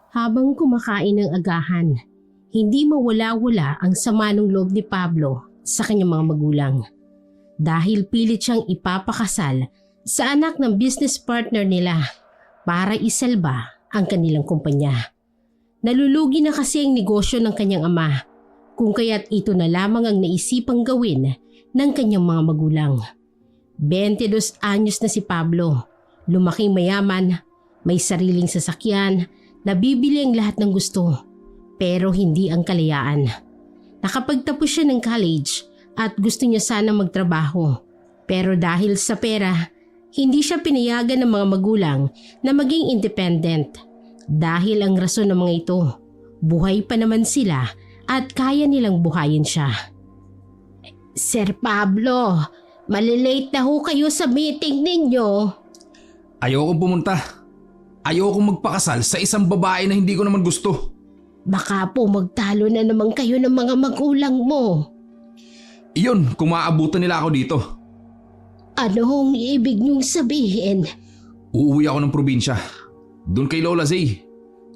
Habang kumakain ng agahan, hindi mawala-wala ang sama ng loob ni Pablo sa kanyang mga magulang. Dahil pilit siyang ipapakasal sa anak ng business partner nila para isalba ang kanilang kumpanya. Nalulugi na kasi ang negosyo ng kanyang ama, kung kaya't ito na lamang ang naisipang gawin ng kanyang mga magulang. 22 anyos na si Pablo, lumaking mayaman, may sariling sasakyan, nabibili ang lahat ng gusto, pero hindi ang kalayaan. Nakapagtapos siya ng college at gusto niya sana magtrabaho, pero dahil sa pera, hindi siya pinayagan ng mga magulang na maging independent. Dahil ang rason ng mga ito, buhay pa naman sila at kaya nilang buhayin siya. Sir Pablo, malilate na ho kayo sa meeting ninyo. Ayokong pumunta. Ayokong magpakasal sa isang babae na hindi ko naman gusto. Baka po magtalo na naman kayo ng mga magulang mo. Iyon, kung maaabutan nila ako dito. Anong ibig niyong sabihin? Uuwi ako ng probinsya. Doon kay Lola Zay.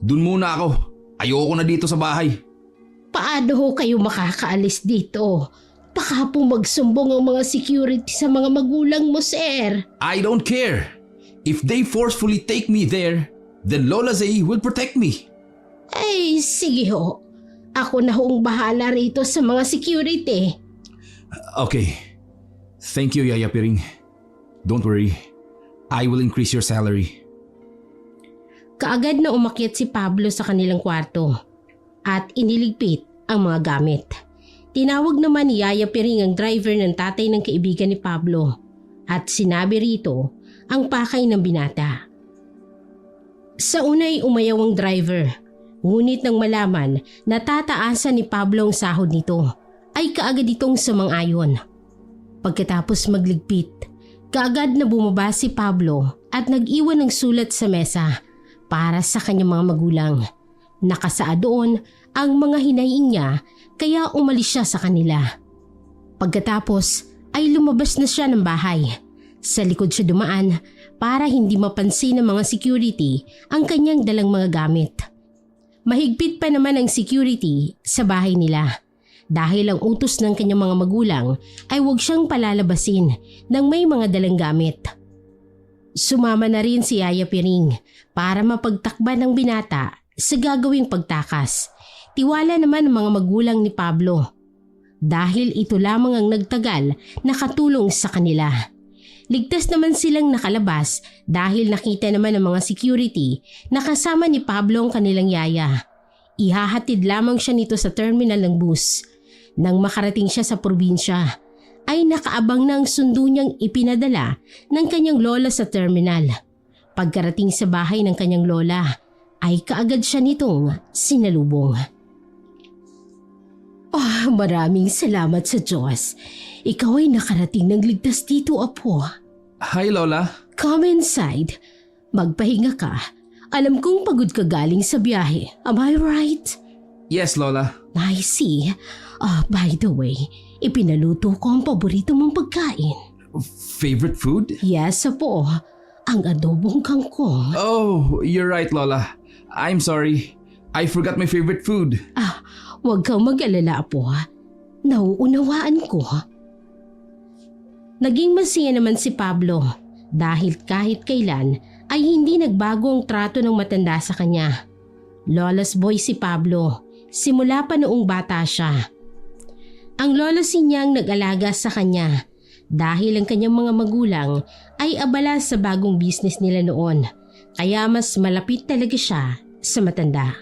Doon muna ako. Ayoko na dito sa bahay. Paano ho kayo makakaalis dito? Baka po magsumbong ang mga security sa mga magulang mo, sir. I don't care. If they forcefully take me there, then Lola Zay will protect me. Ay, sige ho. Ako na hoong bahala rito sa mga security. Okay. Thank you, Yaya Piring. Don't worry. I will increase your salary. Kaagad na umakyat si Pablo sa kanilang kwarto at iniligpit ang mga gamit. Tinawag naman ni Yaya Piring ang driver ng tatay ng kaibigan ni Pablo at sinabi rito ang pakay ng binata. Sa unay umayaw ang driver, ngunit nang malaman na tataasan ni Pablo ang sahod nito, ay kaagad itong sumang-ayon. Pagkatapos magligpit, kaagad na bumaba si Pablo at nag-iwan ng sulat sa mesa para sa kanyang mga magulang. Nakasaad doon ang mga hinaing niya kaya umalis siya sa kanila. Pagkatapos ay lumabas na siya ng bahay. Sa likod siya dumaan para hindi mapansin ng mga security ang kanyang dalang mga gamit. Mahigpit pa naman ang security sa bahay nila dahil ang utos ng kanyang mga magulang ay huwag siyang palalabasin ng may mga dalang gamit. Sumama na rin si Yaya Piring para mapagtakban ng binata sa gagawing pagtakas. Tiwala naman ng mga magulang ni Pablo dahil ito lamang ang nagtagal na katulong sa kanila. Ligtas naman silang nakalabas dahil nakita naman ng mga security na kasama ni Pablo ang kanilang yaya. Ihahatid lamang siya nito sa terminal ng bus. Nang makarating siya sa probinsya, ay nakaabang na ang sundo niyang ipinadala ng kanyang lola sa terminal. Pagkarating sa bahay ng kanyang lola, ay kaagad siya nitong sinalubong. Maraming salamat sa Diyos. Ikaw ay nakarating ng ligtas dito, Apo. Hi, Lola. Come inside. Magpahinga ka. Alam kong pagod ka galing sa biyahe. Am I right? Yes, Lola. I see. By the way, ipinaluto ko ang paborito mong pagkain. Favorite food? Yes, Apo. Ang adobong kangkong. Oh, you're right, Lola. I'm sorry. I forgot my favorite food. Huwag kang mag-alala, Apo. Nauunawaan ko. Naging masaya naman si Pablo dahil kahit kailan ay hindi nagbago ang trato ng matanda sa kanya. Lola's boy si Pablo, simula pa noong bata siya. Ang lola niyang nag-alaga sa kanya dahil ang kanyang mga magulang ay abala sa bagong business nila noon, kaya mas malapit talaga siya sa matanda.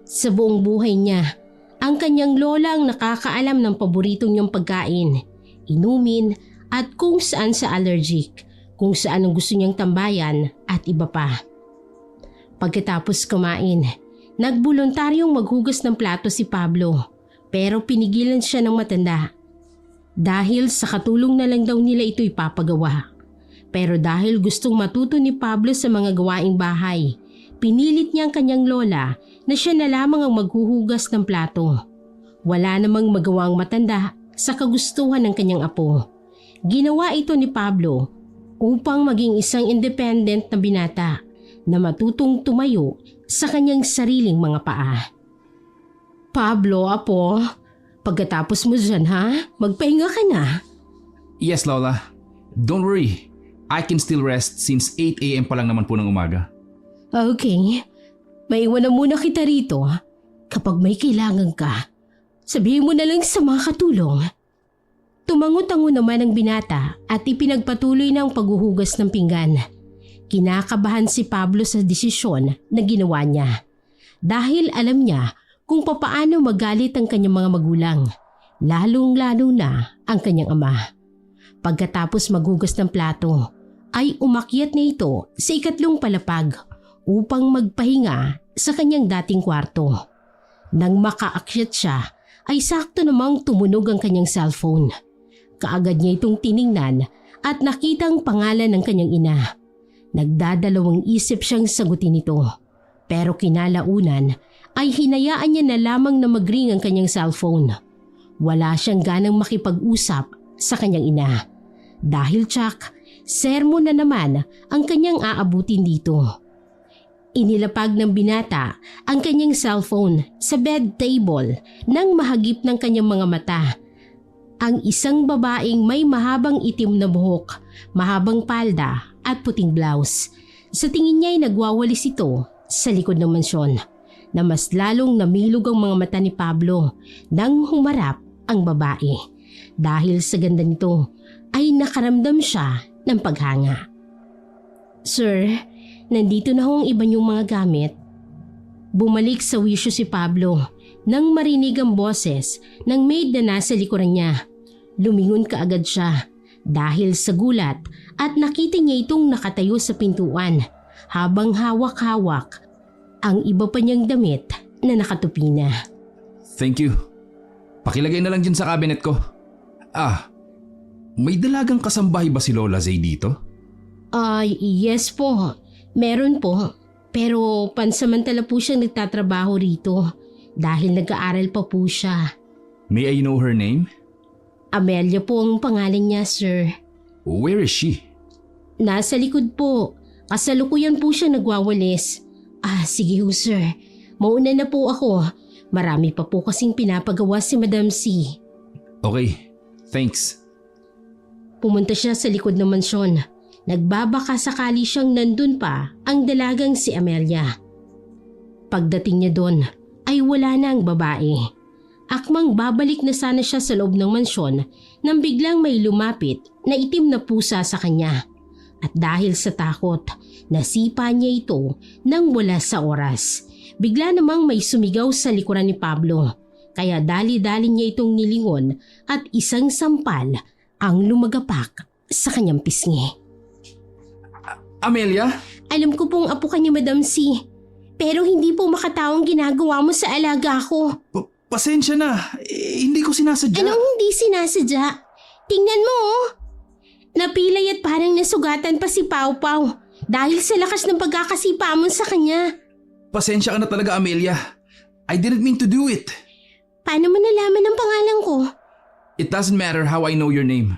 Sa buong buhay niya, ang kanyang lola ang nakakaalam ng paborito niyang pagkain, inumin at kung saan sa allergic, kung saan ang gusto niyang tambayan at iba pa. Pagkatapos kumain, nagboluntaryong maghugas ng plato si Pablo pero pinigilan siya ng matanda. Dahil sa katulong na lang daw nila ito ipapagawa. Pero dahil gustong matuto ni Pablo sa mga gawaing bahay, pinilit niya ang kanyang lola na siya na lamang ang maghuhugas ng plato. Wala namang magawang matanda sa kagustuhan ng kanyang apo. Ginawa ito ni Pablo upang maging isang independent na binata na matutong tumayo sa kanyang sariling mga paa. Pablo, apo, pagkatapos mo dyan ha, magpahinga ka na. Yes, Lola. Don't worry. I can still rest since 8 a.m. pa lang naman po ng umaga. Okay, maiwan na muna kita rito. Kapag may kailangan ka, sabihin mo na lang sa mga katulong. Tumango-tango naman ang binata at ipinagpatuloy na ang paghuhugas ng pinggan. Kinakabahan si Pablo sa desisyon na ginawa niya. Dahil alam niya kung papaano magalit ang kanyang mga magulang, lalong-lalo na ang kanyang ama. Pagkatapos maghugas ng plato, ay umakyat na ito sa ikatlong palapag upang magpahinga sa kanyang dating kwarto. Nang makaakyat siya, ay sakto namang tumunog ang kanyang cellphone. Kaagad niya itong tiningnan at nakitang pangalan ng kanyang ina. Nagdadalawang isip siyang sagutin ito. Pero kinalaunan ay hinayaan niya na lamang na mag-ring ang kanyang cellphone. Wala siyang ganang makipag-usap sa kanyang ina. Dahil tsak, sermon na naman ang kanyang aabutin dito. Inilapag ng binata ang kanyang cellphone sa bed table nang mahagip ng kanyang mga mata. Ang isang babaeng may mahabang itim na buhok, mahabang palda at puting blouse. Sa tingin niya ay nagwawalis ito sa likod ng mansyon na mas lalong namilog ang mga mata ni Pablo nang humarap ang babae. Dahil sa ganda nito ay nakaramdam siya ng paghanga. Sir, nandito na ho ang iba niyong mga gamit. Bumalik sa wisyo si Pablo nang marinig ang boses ng maid na nasa likuran niya. Lumingon kaagad siya dahil sa gulat at nakita niya itong nakatayo sa pintuan habang hawak-hawak ang iba pa niyang damit na nakatupi na. Thank you. Pakilagay na lang dyan sa cabinet ko. May dalagang kasambahay ba si Lola Zay dito? Yes po. Meron po. Pero pansamantala po siyang nagtatrabaho rito dahil nag-aaral pa po siya. May I know her name? Amelia po ang pangalan niya, sir. Where is she? Nasa likod po. Kasalukuyan po siya nagwawalis. Sige ho, sir. Mauna na po ako. Marami pa po kasing pinapagawa si Madam C. Okay, thanks. Pumunta siya sa likod ng mansyon. Nagbabaka sakali siyang nandun pa ang dalagang si Amelia. Pagdating niya doon ay wala na ang babae. Akmang babalik na sana siya sa loob ng mansyon nang biglang may lumapit na itim na pusa sa kanya. At dahil sa takot, nasipa niya ito nang wala sa oras. Bigla namang may sumigaw sa likuran ni Pablo. Kaya dali-dali niya itong nilingon at isang sampal ang lumagapak sa kanyang pisngi. Amelia? Alam ko pong apo ka ni Madam C. Pero hindi po makataong ginagawa mo sa alaga ko. Pasensya na. Hindi ko sinasadya. Anong hindi sinasadya? Tingnan mo oh. Napilay at parang nasugatan pa si Pau Pau dahil sa lakas ng pagkakasipa mo sa kanya. Pasensya ka na talaga, Amelia. I didn't mean to do it. Paano mo nalaman ang pangalan ko? It doesn't matter how I know your name.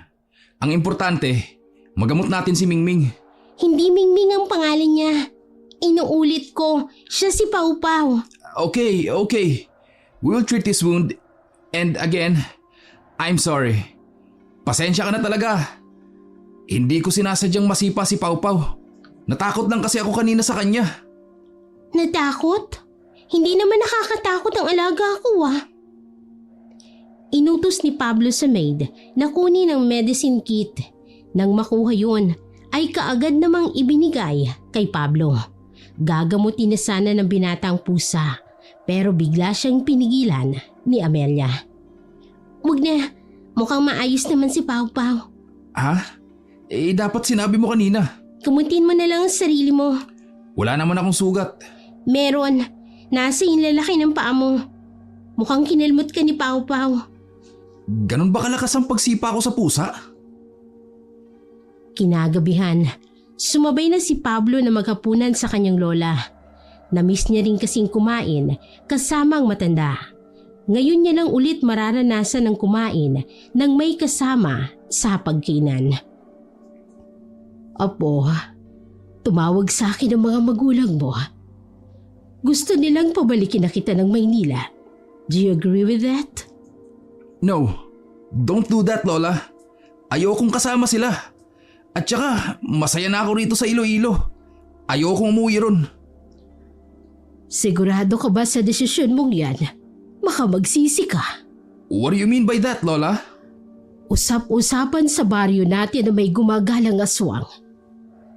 Ang importante, magamot natin si Mingming. Hindi Mingming ang pangalan niya. Inuulit ko, siya si Pau Pau. Okay. We will treat this wound. And again, I'm sorry. Pasensya ka na talaga. Hindi ko sinasadyang masipa si Pau Pau. Natakot lang kasi ako kanina sa kanya. Natakot? Hindi naman nakakatakot ang alaga ko Inutos ni Pablo sa maid na kunin ang medicine kit. Nang makuha yun, ay kaagad namang ibinigay kay Pablo. Gagamutin na sana ng binatang pusa, pero bigla siyang pinigilan ni Amelia. Wag na, mukhang maayos naman si Pau Pau. Dapat sinabi mo kanina. Kamutin mo na lang ang sarili mo. Wala naman akong sugat. Meron, nasa inlalaki ng paa mo. Mukhang kinalmot ka ni Pau Pau. Ganon ba kalakas ang pagsipa ko sa pusa? Kinagabihan, sumabay na si Pablo na maghapunan sa kanyang lola. Namiss niya rin kasing kumain kasama ang matanda. Ngayon niya lang ulit mararanasan ng kumain ng may kasama sa pagkainan. Apo, Tumawag sa akin ang mga magulang mo. Gusto nilang pabalikin na kita ng Maynila. Do you agree with that? No, don't do that, Lola. Ayokong kasama sila. At saka, masaya na ako rito sa Iloilo. Ayokong umuwi ron. Sigurado ka ba sa desisyon mong yan? Baka magsisi ka. What do you mean by that, Lola? Usap-usapan sa baryo natin na may gumagalang aswang.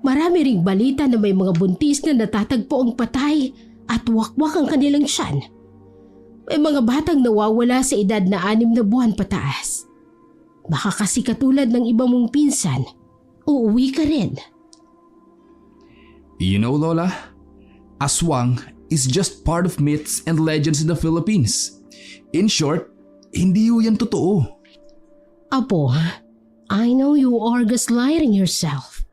Marami ring balita na may mga buntis na natatagpo ang patay at wakwak ang kanilang tiyan. May mga batang nawawala sa edad na 6 na buwan pataas. Baka kasi katulad ng iba mong pinsan, uuwi ka rin. You know, Lola, aswang is just part of myths and legends in the Philippines. In short, hindi yan totoo. Apo, I know you are gaslighting yourself.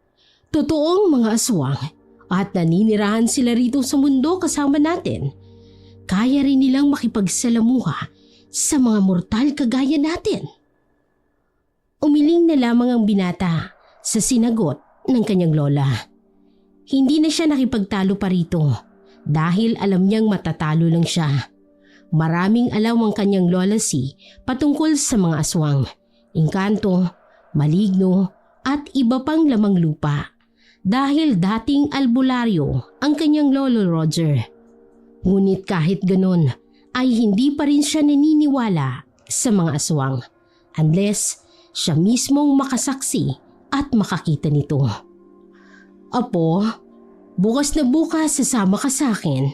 Totoong mga aswang at naninirahan sila rito sa mundo kasama natin. Kaya rin nilang makipagsalamuha sa mga mortal kagaya natin. Umiling na lamang ang binata sa sinagot ng kanyang lola. Hindi na siya nakipagtalo pa rito dahil alam niyang matatalo lang siya. Maraming alam ang kanyang lola patungkol sa mga aswang, engkanto, maligno at iba pang lamang lupa dahil dating albularyo ang kanyang lolo Roger. Ngunit kahit ganun ay hindi pa rin siya naniniwala sa mga aswang unless siya mismong makasaksi at makakita nito. Apo, bukas na bukas sasama ka sa akin.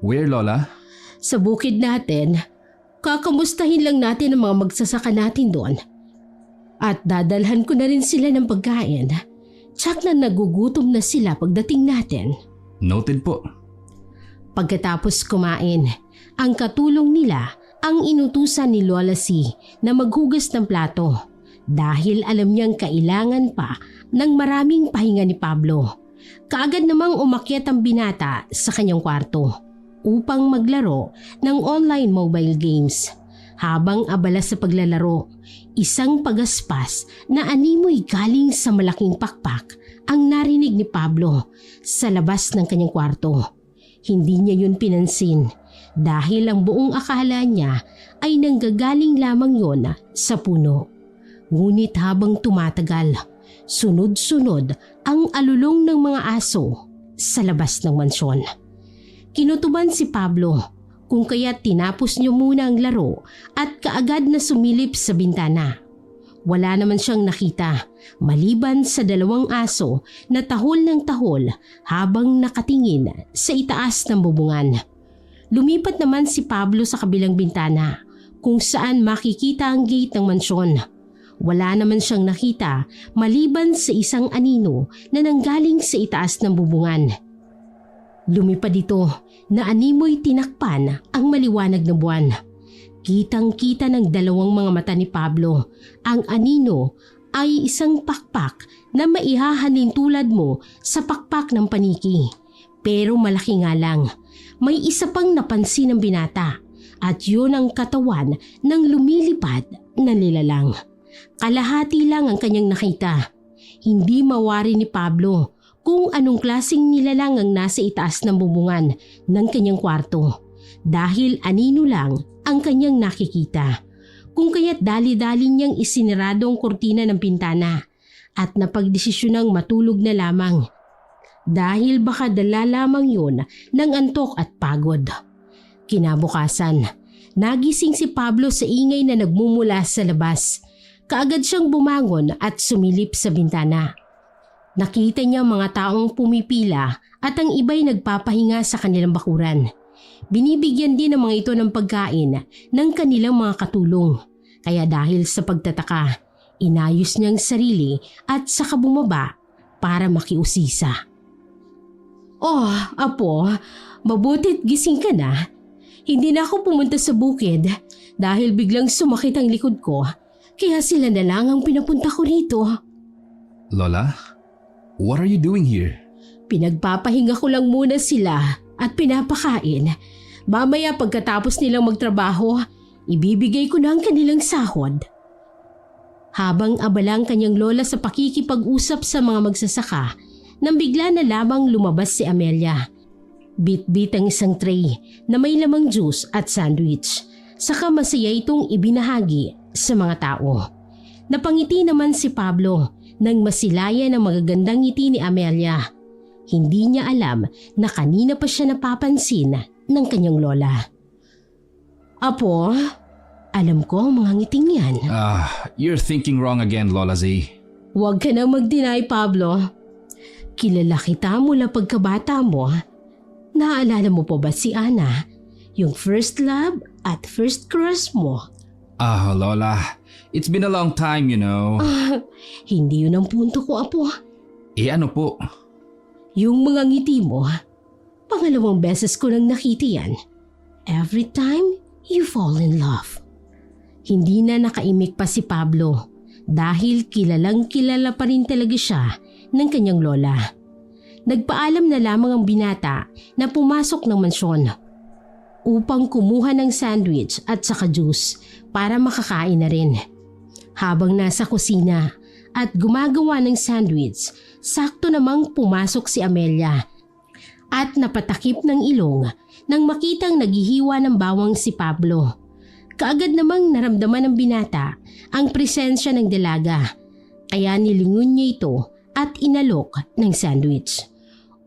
Where, Lola? Sa bukid natin, kakamustahin lang natin ang mga magsasaka natin doon. At dadalhan ko na rin sila ng pagkain. Tsak na nagugutom na sila pagdating natin. Noted po. Pagkatapos kumain, ang katulong nila ang inutusan ni Lola na maghugas ng plato dahil alam niyang kailangan pa ng maraming pahinga ni Pablo. Kaagad namang umakyat ang binata sa kanyang kwarto upang maglaro ng online mobile games. Habang abala sa paglalaro, isang pagaspas na animoy galing sa malaking pakpak ang narinig ni Pablo sa labas ng kanyang kwarto. Hindi niya yun pinansin dahil ang buong akala niya ay nanggagaling lamang yon sa puno. Ngunit habang tumatagal, sunod-sunod ang alulong ng mga aso sa labas ng mansyon. Kinutuban si Pablo kung kaya't tinapos niyo muna ang laro at kaagad na sumilip sa bintana. Wala naman siyang nakita maliban sa 2 aso na tahol ng tahol habang nakatingin sa itaas ng bubungan. Lumipat naman si Pablo sa kabilang bintana kung saan makikita ang gate ng mansyon. Wala naman siyang nakita maliban sa isang anino na nanggaling sa itaas ng bubungan. Lumipad ito na animoy tinakpan ang maliwanag na buwan. Kitang-kita ng 2 mga mata ni Pablo. Ang anino ay isang pakpak na maihahalin tulad mo sa pakpak ng paniki. Pero malaki nga lang. May isa pang napansin ng binata at yun ang katawan ng lumilipad na nilalang. Kalahati lang ang kanyang nakita. Hindi mawari ni Pablo kung anong klaseng nilalang ang nasa itaas ng bubungan ng kanyang kwarto dahil anino lang ang kanyang nakikita. Kung kaya't dali-dali niyang isinarado ang kurtina ng pintana at napagdesisyonang matulog na lamang dahil baka dala lamang yun ng antok at pagod. Kinabukasan, nagising si Pablo sa ingay na nagmumula sa labas. Kaagad siyang bumangon at sumilip sa bintana. Nakita niya mga taong pumipila at ang iba'y nagpapahinga sa kanilang bakuran. Binibigyan din ng mga ito ng pagkain ng kanilang mga katulong. Kaya dahil sa pagtataka, inayos niyang sarili at saka bumaba para makiusisa. Oh, Apo, mabuti't gising ka na. Hindi na ako pumunta sa bukid dahil biglang sumakit ang likod ko. Kaya sila na lang ang pinapunta ko rito. Lola, what are you doing here? Pinagpapahinga ko lang muna sila at pinapakain. Mamaya pagkatapos nilang magtrabaho, ibibigay ko na ang kanilang sahod. Habang abalang kanyang lola sa pakikipag-usap sa mga magsasaka, nang bigla na lamang lumabas si Amelia. Bit-bit ang isang tray na may lamang juice at sandwich. Saka masaya itong ibinahagi sa mga tao. Napangiti naman si Pablo nang masilayan ang magagandang ngiti ni Amelia. Hindi niya alam na kanina pa siya napapansin ng kanyang lola. Apo, alam ko ang mga ngiting yan. You're thinking wrong again, Lola Z. Huwag ka na mag-deny, Pablo. Kilala kita mula pagkabata mo. Naalala mo pa ba si Ana? Yung first love at first crush mo? Lola, it's been a long time, you know. Hindi yun ang punto ko, Apo. Ano po? Yung mga ngiti mo, pangalawang beses ko nang nakita yan. Every time you fall in love. Hindi na nakaimik pa si Pablo dahil kilalang kilala pa rin talaga siya ng kanyang lola. Nagpaalam na lamang ang binata na pumasok ng mansyon upang kumuha ng sandwich at saka juice para makakain na rin. Habang nasa kusina at gumagawa ng sandwich, sakto namang pumasok si Amelia at napatakip ng ilong nang makitang naghihiwa ng bawang si Pablo. Kaagad namang naramdaman ng binata ang presensya ng dalaga, kaya nilingon niya ito at inalok ng sandwich.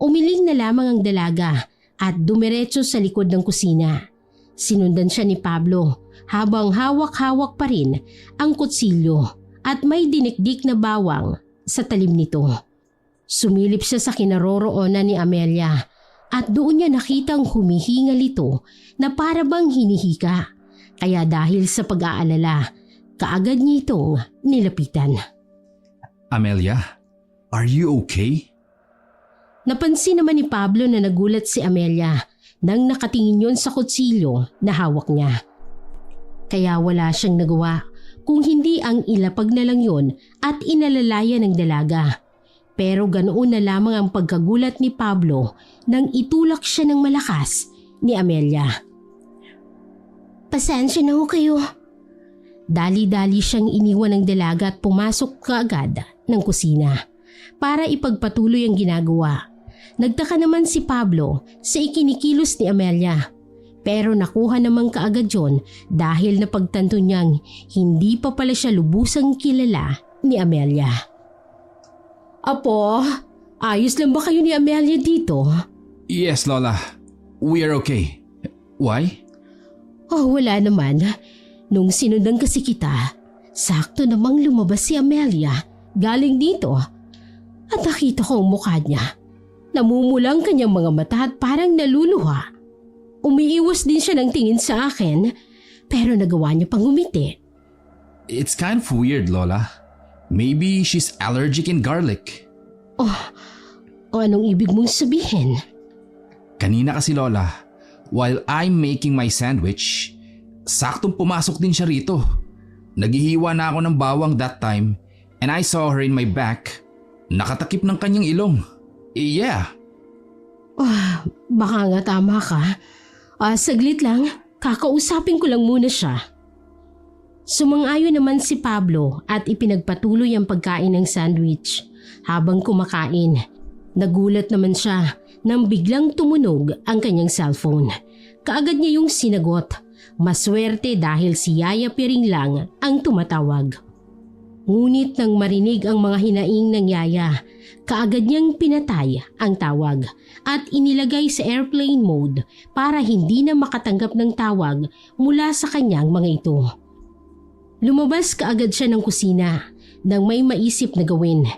Umiling na lamang ang dalaga at dumiretso sa likod ng kusina. Sinundan siya ni Pablo habang hawak-hawak pa rin ang kutsilyo at may dinikdik na bawang sa talim nito. Sumilip siya sa kinaroroonan ni Amelia at doon niya nakitang humihingal ito na para bang hinihika. Kaya dahil sa pag-aalala, kaagad niya itong nilapitan. Amelia, are you okay? Napansin naman ni Pablo na nagulat si Amelia nang nakatingin yon sa kutsilyo na hawak niya. Kaya wala siyang nagawa kung hindi ang ilapag na lang yon at inalalaya ng dalaga. Pero ganoon na lamang ang pagkagulat ni Pablo nang itulak siya ng malakas ni Amelia. Pasensya na ho kayo. Dali-dali siyang iniwan ng dalaga at pumasok kaagad ng kusina para ipagpatuloy ang ginagawa. Nagtaka naman si Pablo sa ikinikilos ni Amelia. Pero nakuha naman kaagad yon dahil napagtanto niyang hindi pa pala siya lubusang kilala ni Amelia. Apo, ayos lang ba kayo ni Amelia dito? Yes, Lola. We are okay. Why? Wala naman. Nung sinundan kasi kita, sakto namang lumabas si Amelia galing dito. At nakita ko ang mukha niya. Namumulang kanyang mga mata at parang naluluha. Umiiwas din siya ng tingin sa akin, pero nagawa niya pang umiti. It's kind of weird, Lola. Maybe she's allergic in garlic. Anong ibig mong sabihin? Kanina kasi, Lola, while I'm making my sandwich, saktong pumasok din siya rito. Naghihiwa na ako ng bawang that time and I saw her in my back. Nakatakip ng kanyang ilong. Yeah. Baka nga tama ka. Saglit lang, kakausapin ko lang muna siya. Sumang-ayon naman si Pablo at ipinagpatuloy ang pagkain ng sandwich. Habang kumakain, nagulat naman siya nang biglang tumunog ang kanyang cellphone. Kaagad niya yung sinagot. Maswerte dahil si Yaya Piring lang ang tumatawag. Ngunit nang marinig ang mga hinaing ng Yaya, kaagad niyang pinatay ang tawag at inilagay sa airplane mode para hindi na makatanggap ng tawag mula sa kanyang mga ito. Lumabas kaagad siya ng kusina nang may maisip na gawin.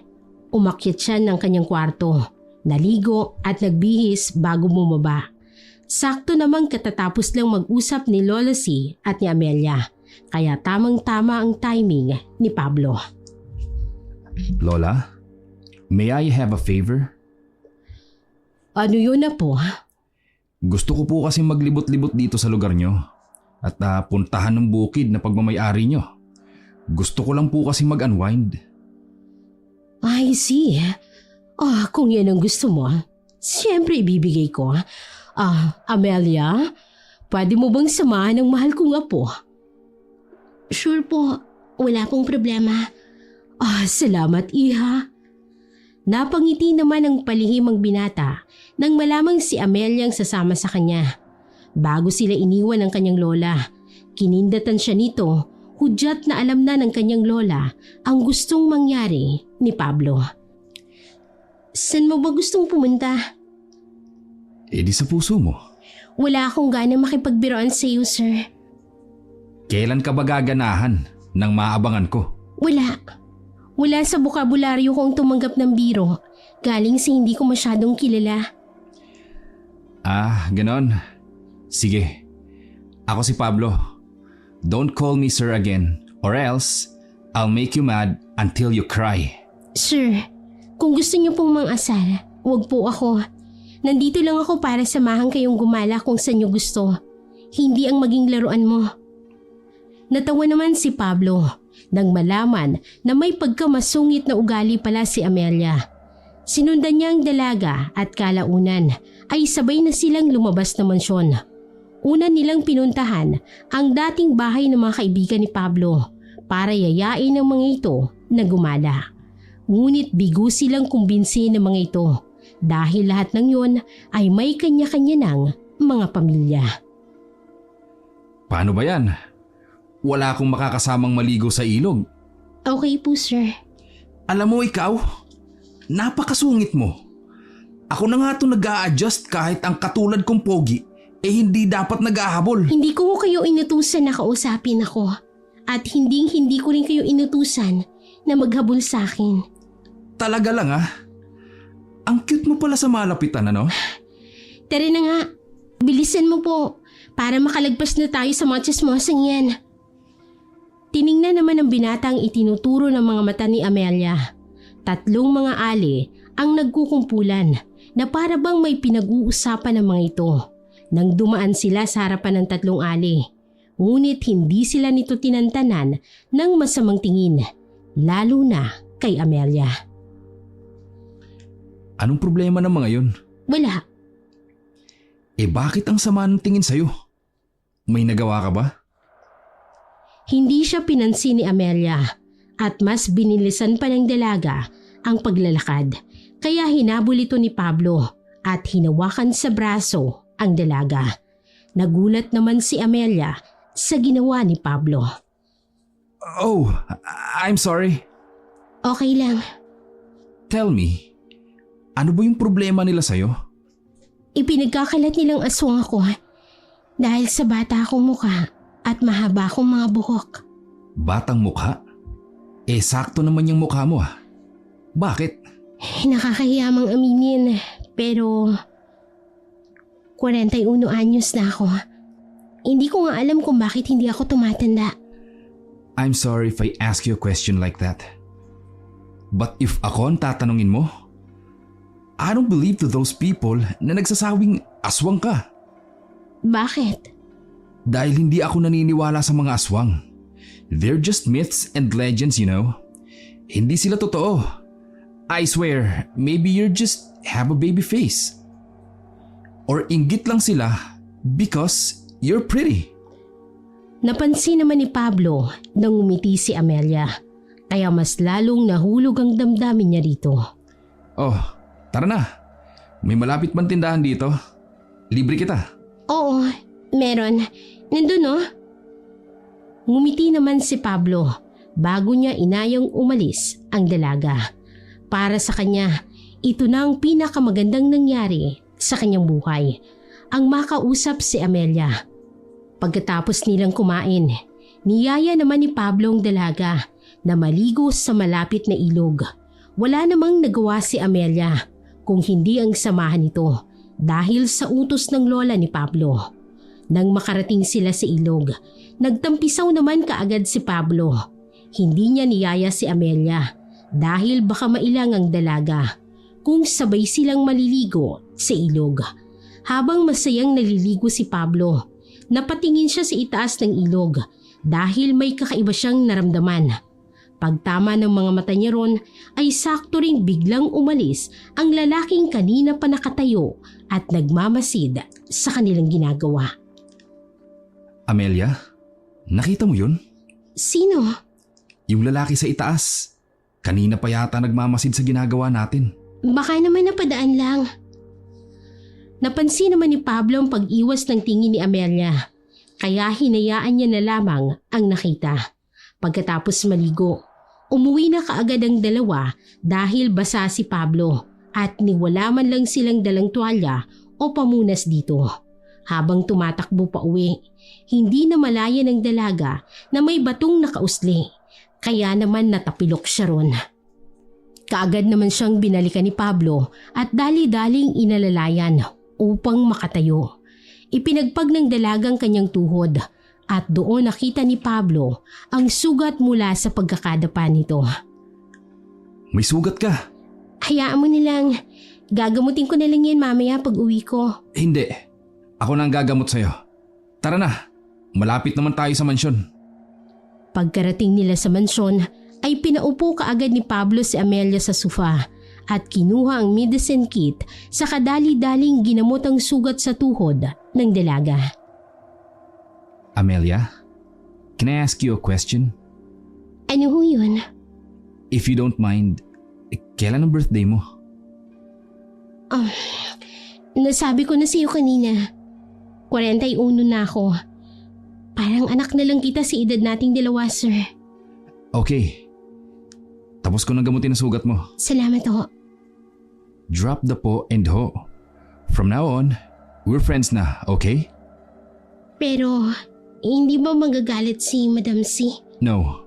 Umakyat siya ng kanyang kwarto, naligo at nagbihis bago bumaba. Sakto namang katatapos lang mag-usap ni Lola C at ni Amelia, kaya tamang-tama ang timing ni Pablo. Lola, may I have a favor? Ano yun na po? Gusto ko po kasi maglibot-libot dito sa lugar nyo at puntahan ng bukid na pagmamayari nyo. Gusto ko lang po kasi mag-unwind. I see. Kung yan ang gusto mo, siyempre ibibigay ko. Amelia, pwede mo bang samahan ng mahal kong apo? Sure po, wala pong problema. Salamat, iha. Napangiti naman ang palihimang binata nang malamang si Amelia ang sasama sa kanya. Bago sila iniwan ng kanyang lola, kinindatan siya nito, hudyat na alam na ng kanyang lola ang gustong mangyari ni Pablo. Saan mo ba gustong pumunta? Eh di sa puso mo. Wala akong gana makipagbiroan sa iyo, sir. Kailan ka ba gaganahan nang maabangan ko? Wala. Wala sa bokabularyo kong tumanggap ng biro. Galing sa hindi ko masyadong kilala. Ah, ganon. Sige. Ako si Pablo. Don't call me sir again or else I'll make you mad until you cry. Sir, kung gusto niyo pong mang-asal, wag po ako. Nandito lang ako para samahan kayong gumala kung saan niyo gusto. Hindi ang maging laruan mo. Natawa naman si Pablo nang malaman na may pagkamasungit na ugali pala si Amelia. Sinundan niya ang dalaga at kalaunan ay sabay na silang lumabas ng mansyon. Una nilang pinuntahan ang dating bahay ng mga kaibigan ni Pablo para yayain ang mga ito na gumala. Ngunit bigo silang kumbinsin ng mga ito dahil lahat ng yon ay may kanya-kanya ng mga pamilya. Paano ba yan? Wala akong makakasamang maligo sa ilog. Okay po, sir. Alam mo ikaw, napakasungit mo. Ako na nga ito nag-a-adjust kahit ang katulad kong pogi hindi dapat nag-ahabol. Hindi ko kayo inutusan na kausapin ako at hindi ko rin kayo inutusan na maghabol sa akin. Talaga lang ah. Ang cute mo pala sa malapitan, ano? Tara na nga, bilisan mo po para makalagpas na tayo sa mga tsismosang yan. Tiningnan naman ng binatang itinuturo ng mga mata ni Amelia. 3 mga ali ang nagkukumpulan na para bang may pinag-uusapan ng mga ito. Nang dumaan sila sa harapan ng 3 ali. Ngunit hindi sila nito tinantanan ng masamang tingin, lalo na kay Amelia. Anong problema ng mga yun? Wala. Bakit ang sama ng tingin sa'yo? May nagawa ka ba? Hindi siya pinansin ni Amelia at mas binilisan pa ng dalaga ang paglalakad. Kaya hinabol ito ni Pablo at hinawakan sa braso ang dalaga. Nagulat naman si Amelia sa ginawa ni Pablo. Oh, I'm sorry. Okay lang. Tell me, ano ba yung problema nila sa'yo? Ipinagkakalat nilang aswang ako dahil sa bata akong mukha at mahaba akong mga buhok. Batang mukha? Sakto naman yung mukha mo ah. Bakit? Nakakahiya mang aminin pero 41 anyos na ako. Hindi ko nga alam kung bakit hindi ako tumatanda. I'm sorry if I ask you a question like that. But if ako ang tatanungin mo, I don't believe to those people na nagsasawing aswang ka. Bakit? Dahil hindi ako naniniwala sa mga aswang. They're just myths and legends, you know. Hindi sila totoo. I swear, maybe you just have a baby face. Or inggit lang sila because you're pretty. Napansin naman ni Pablo nang umiti si Amelia. Kaya mas lalong nahulog ang damdamin niya rito. Oh, tara na. May malapit bang tindahan dito? Libre kita. Oo, meron. Nandun oh. Ngumiti naman si Pablo bago niya inayang umalis ang dalaga. Para sa kanya, ito na ang pinakamagandang nangyari sa kanyang buhay. Ang makausap si Amelia. Pagkatapos nilang kumain, niyaya naman ni Pablo ang dalaga na maligo sa malapit na ilog. Wala namang nagawa si Amelia kung hindi ang samahan nito dahil sa utos ng lola ni Pablo. Nang makarating sila sa ilog, nagtampisaw naman kaagad si Pablo. Hindi niya niyaya si Amelia dahil baka mailang ang dalaga kung sabay silang maliligo sa ilog. Habang masayang naliligo si Pablo, napatingin siya sa itaas ng ilog dahil may kakaiba siyang naramdaman. Pagtama ng mga mata niya ron ay sakto ring biglang umalis ang lalaking kanina pa nakatayo at nagmamasid sa kanilang ginagawa. Amelia, nakita mo yun? Sino? Yung lalaki sa itaas. Kanina pa yata nagmamasid sa ginagawa natin. Baka naman napadaan lang. Napansin naman ni Pablo ang pag-iwas ng tingin ni Amelia. Kaya hinayaan niya na lamang ang nakita. Pagkatapos maligo, umuwi na kaagad ang dalawa dahil basa si Pablo at niwala man lang silang dalang tuwalya o pamunas dito. Habang tumatakbo pa uwi, hindi na malaya ng dalaga na may batong nakausli. Kaya naman natapilok siya ron. Kaagad naman siyang binalikan ni Pablo at dali-daling inalalayan upang makatayo. Ipinagpag ng dalagang kanyang tuhod at doon nakita ni Pablo ang sugat mula sa pagkakadapa nito. May sugat ka? Hayaan mo nilang, gagamutin ko na lang yan mamaya pag uwi ko. Hindi. Ako na ang gagamot sa'yo. Tara na, malapit naman tayo sa mansyon. Pagkarating nila sa mansyon ay pinaupo kaagad ni Pablo si Amelia sa sofa at kinuha ang medicine kit sa kadali-daling ginamot ang sugat sa tuhod ng dalaga. Amelia, can I ask you a question? Ano ho yun? If you don't mind, kailan ang birthday mo? Nasabi ko na sa iyo kanina. 41 na ako. Parang anak na lang kita sa edad nating dalawa, sir. Okay. Tapos ko nang gamutin ang sugat mo. Salamat ho. Drop the po and ho. From now on, we're friends na, okay? Pero, hindi ba magagalit si Madam C? No,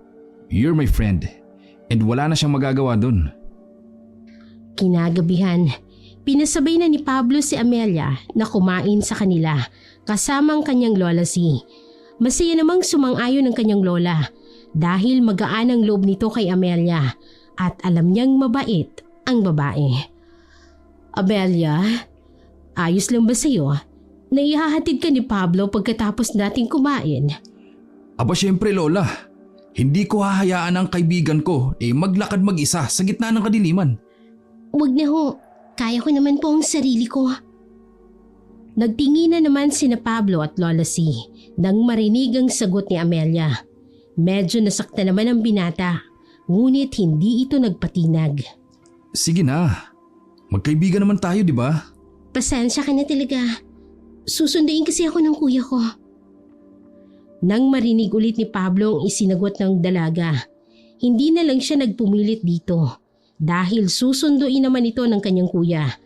you're my friend. And wala na siyang magagawa dun. Kinagabihan, pinasabay na ni Pablo si Amelia na kumain sa kanila kasama ang kanyang lola si. Masaya namang sumang-ayon ang kanyang lola dahil magaan ang loob nito kay Amelia at alam niyang mabait ang babae. Amelia, ayos lang ba sa'yo na ihahatid ka ni Pablo pagkatapos nating kumain? Aba syempre Lola, hindi ko hahayaan ang kaibigan ko maglakad mag-isa sa gitna ng kadiliman. Huwag na ho, kaya ko naman po ang sarili ko. Nagtingi na naman sina Pablo at Lola C nang marinig ang sagot ni Amelia. Medyo nasakta naman ang binata, ngunit hindi ito nagpatinag. Sige na, magkaibigan naman tayo di ba? Pasensya ka na talaga. Susunduin kasi ako ng kuya ko. Nang marinig ulit ni Pablo ang isinagot ng dalaga, hindi na lang siya nagpumilit dito dahil susunduin naman ito ng kanyang kuya.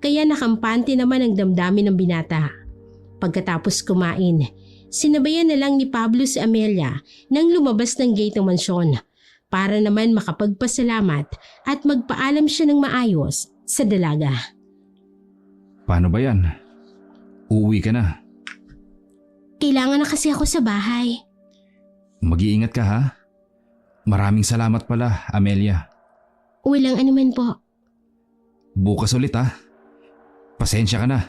Kaya nakampante naman ang damdamin ng binata. Pagkatapos kumain, sinabayan na lang ni Pablo si Amelia nang lumabas ng gate ng mansyon para naman makapagpasalamat at magpaalam siya ng maayos sa dalaga. Paano ba yan? Uuwi ka na. Kailangan na kasi ako sa bahay. Mag-iingat ka ha? Maraming salamat pala, Amelia. Walang anuman po. Bukas ulit ha? Pasensya ka na.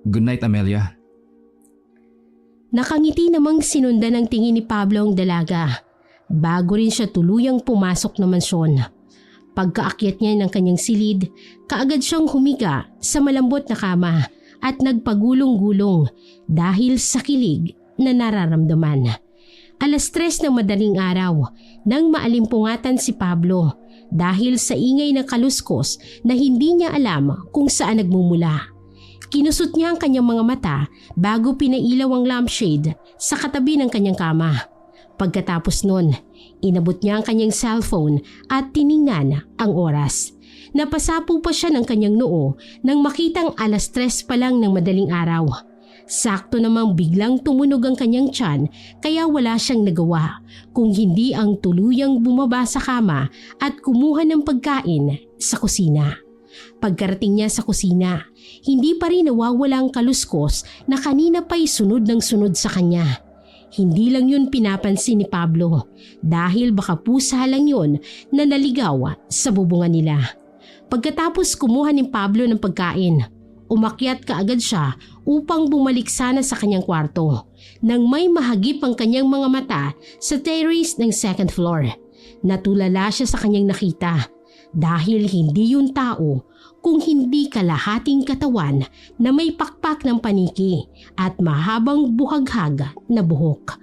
Good night, Amelia. Nakangiti namang sinundan ng tingin ni Pablo ang dalaga bago rin siya tuluyang pumasok ng mansyon. Pagkaakyat niya ng kanyang silid, kaagad siyang humiga sa malambot na kama at nagpagulong-gulong dahil sa kilig na nararamdaman. 3:00 ng madaling araw nang maalimpungatan si Pablo dahil sa ingay ng kaluskos na hindi niya alam kung saan nagmumula. Kinusot niya ang kanyang mga mata bago pinailaw ang lampshade sa katabi ng kanyang kama. Pagkatapos nun, inabot niya ang kanyang cellphone at tiningnan ang oras. Napasapo pa siya ng kanyang noo nang makitang 3:00 pa lang ng madaling araw. Sakto namang biglang tumunog ang kanyang tiyan kaya wala siyang nagawa kung hindi ang tuluyang bumaba sa kama at kumuha ng pagkain sa kusina. Pagkarating niya sa kusina, hindi pa rin nawawala ang kaluskos na kanina pa'y sunod ng sunod sa kanya. Hindi lang yun pinapansin ni Pablo dahil baka pusa lang yun na naligaw sa bubungan nila. Pagkatapos kumuha ni Pablo ng pagkain, umakyat kaagad siya upang bumalik sana sa kanyang kwarto nang may mahagip ang kanyang mga mata sa terrace ng 2nd floor. Natulala siya sa kanyang nakita dahil hindi yun tao kung hindi kalahating katawan na may pakpak ng paniki at mahabang buhaghag na buhok.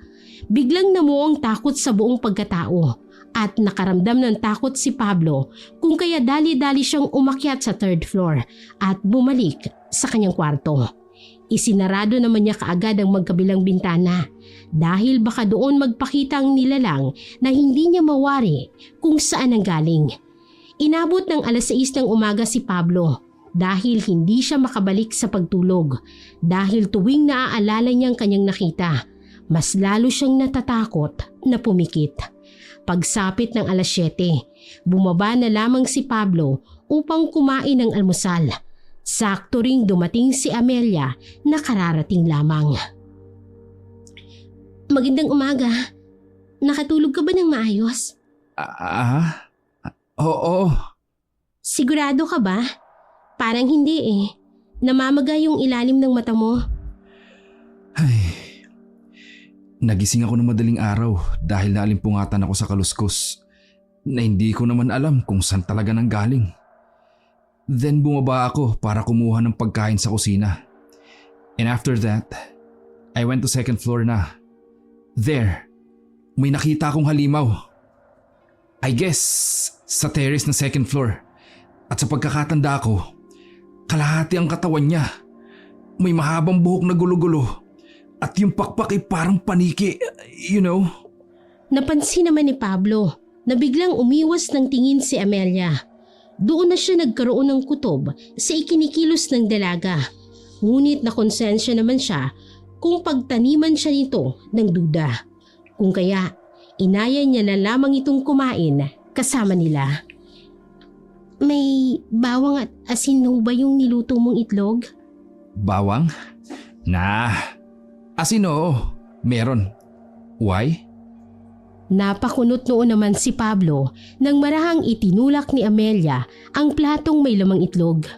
Biglang namuo ang takot sa buong pagkatao At nakaramdam ng takot si Pablo kung kaya dali-dali siyang umakyat sa third floor at bumalik sa kanyang kwarto. Isinarado naman niya kaagad ang magkabilang bintana dahil baka doon magpakita ang nilalang na hindi niya mawari kung saan ang galing. Inabot ng 6:00 ng umaga si Pablo dahil hindi siya makabalik sa pagtulog dahil tuwing naaalala niyang kanyang nakita, mas lalo siyang natatakot na pumikit. Pagsapit ng 7:00, bumaba na lamang si Pablo upang kumain ng almusal. Sakto ring dumating si Amelia na kararating lamang. Magandang umaga. Nakatulog ka ba ng maayos? Oo. Sigurado ka ba? Parang hindi eh. Namamaga yung ilalim ng mata mo. Ay, nagising ako ng madaling araw dahil naalimpungatan ako sa kaluskos na hindi ko naman alam kung saan talaga nanggaling. Then bumaba ako para kumuha ng pagkain sa kusina. And after that, I went to second floor na. There, may nakita akong halimaw. I guess sa terrace na second floor. At sa pagkakatanda ko, kalahati ang katawan niya. May mahabang buhok na gulo-gulo. At yung pakpak ay parang paniki, you know? Napansin naman ni Pablo na biglang umiwas ng tingin si Amelia. Doon na siya nagkaroon ng kutob sa ikinikilos ng dalaga. Ngunit nakonsensya naman siya kung pagtaniman siya nito ng duda. Kung kaya, inaya niya na lamang itong kumain kasama nila. May bawang at asin ba yung niluto mong itlog? Bawang? Asin oo, meron. Why? Napakunot noon naman si Pablo nang marahang itinulak ni Amelia ang platong may lamang itlog.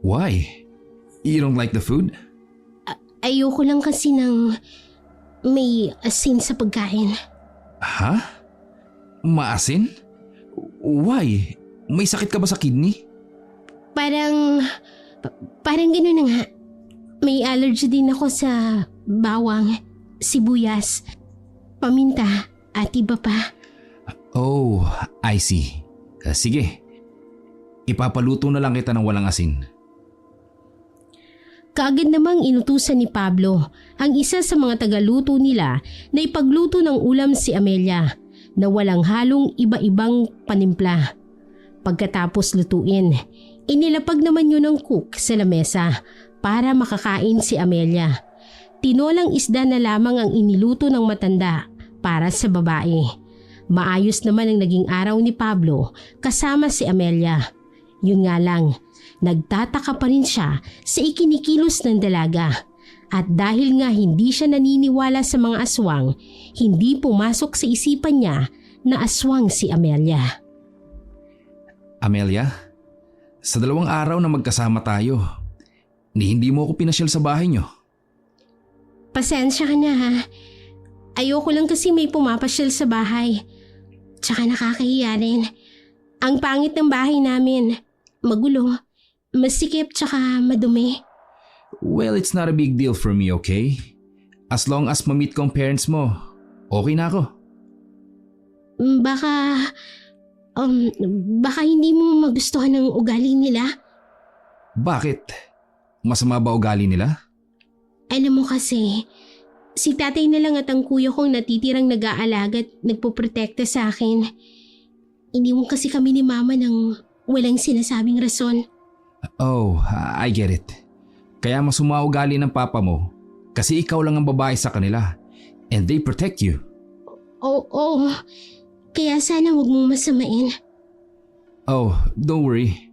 Why? You don't like the food? Ayoko lang kasi ng may asin sa pagkain. Ha? Maasin? Why? May sakit ka ba sa kidney? Parang gano'n na nga. May allergy din ako sa bawang, sibuyas, paminta at iba pa. Oh, I see. Sige. Ipapaluto na lang kita ng walang asin. Kaagad namang inutusan ni Pablo ang isa sa mga tagaluto nila na ipagluto ng ulam si Amelia na walang halong iba-ibang panimpla. Pagkatapos lutuin, inilapag naman yun ng cook sa lamesa para makakain si Amelia. Tinolang isda na lamang ang iniluto ng matanda para sa babae. Maayos naman ang naging araw ni Pablo kasama si Amelia. Yun nga lang, nagtataka pa rin siya sa ikinikilos ng dalaga. At dahil nga hindi siya naniniwala sa mga aswang, hindi pumasok sa isipan niya na aswang si Amelia. Amelia, sa 2 araw na magkasama tayo, hindi mo ako pinasyal sa bahay niyo. Pasensya ka na ha. Ayoko lang kasi may pumapasyal sa bahay. Tsaka nakakahiya rin. Ang pangit ng bahay namin. Magulo, masikip tsaka madumi. Well, it's not a big deal for me, okay? As long as ma-meet ko ang parents mo, okay na ako. Baka hindi mo magustuhan ng ugali nila. Bakit? Masama ba ugali nila? Alam mo kasi, si tatay na lang at ang kuya kong natitirang nag-aalaga at nagpoprotekta sa akin. Iniwan kasi kami ni mama ng walang sinasabing rason. Oh, I get it. Kaya masama ugali ng papa mo kasi ikaw lang ang babae sa kanila and they protect you. Oo. Kaya sana huwag mong masamain. Oh, don't worry.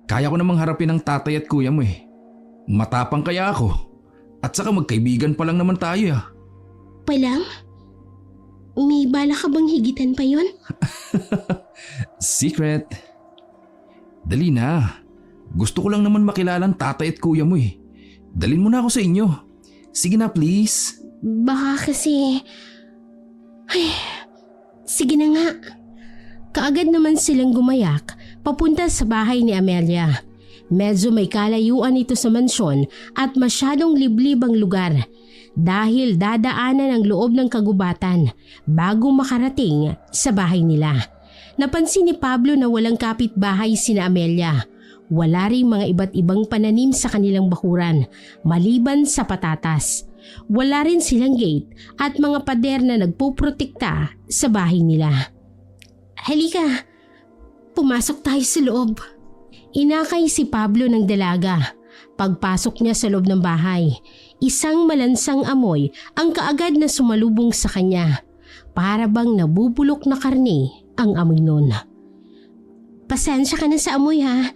Kaya ko namang harapin ang tatay at kuya mo eh. Matapang kaya ako. At saka magkaibigan pa lang naman tayo ah. Palang? May bala ka bang higitan pa yon? Secret. Dali na. Gusto ko lang naman makilala ang tatay at kuya mo eh. Dalhin mo na ako sa inyo. Sige na please. Baka kasi... Ay, sige na nga. Kaagad naman silang gumayak papunta sa bahay ni Amelia. Medyo may kalayuan ito sa mansyon at masyadong liblib ang lugar. dahil dadaanan ang loob ng kagubatan bago makarating sa bahay nila. Napansin ni Pablo na walang kapitbahay sina Amelia. Wala ring mga iba't ibang pananim sa kanilang bakuran maliban sa patatas. Wala rin silang gate at mga pader na nagpuprotekta sa bahay nila. Halika, pumasok tayo sa loob. Inakay si Pablo ng dalaga. Pagpasok niya sa loob ng bahay, isang malansang amoy ang kaagad na sumalubong sa kanya. Para bang nabubulok na karne ang amoy nun. Pasensya ka na sa amoy ha.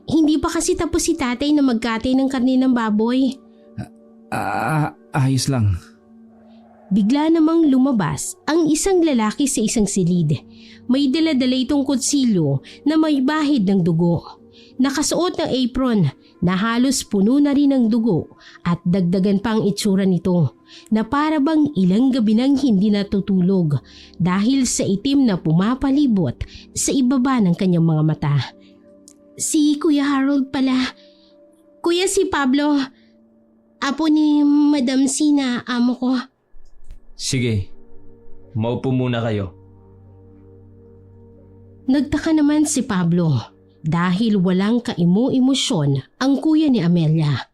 Hindi pa kasi tapos si tatay na magkatay ng karne ng baboy. Ayos lang. Bigla namang lumabas ang isang lalaki sa isang silid. May dala-dala itong kutsilyo na may bahid ng dugo. Nakasuot ng apron na halos puno na rin ng dugo at dagdagan pa ang itsura nito na para bang ilang gabi nang hindi natutulog dahil sa itim na pumapalibot sa ibaba ng kanyang mga mata. Si Kuya Harold pala. Kuya, si Pablo. Apo ni Madam Sina, amo ko. Sige, maupo muna kayo. Nagtaka naman si Pablo dahil walang kaimu-emosyon ang kuya ni Amelia.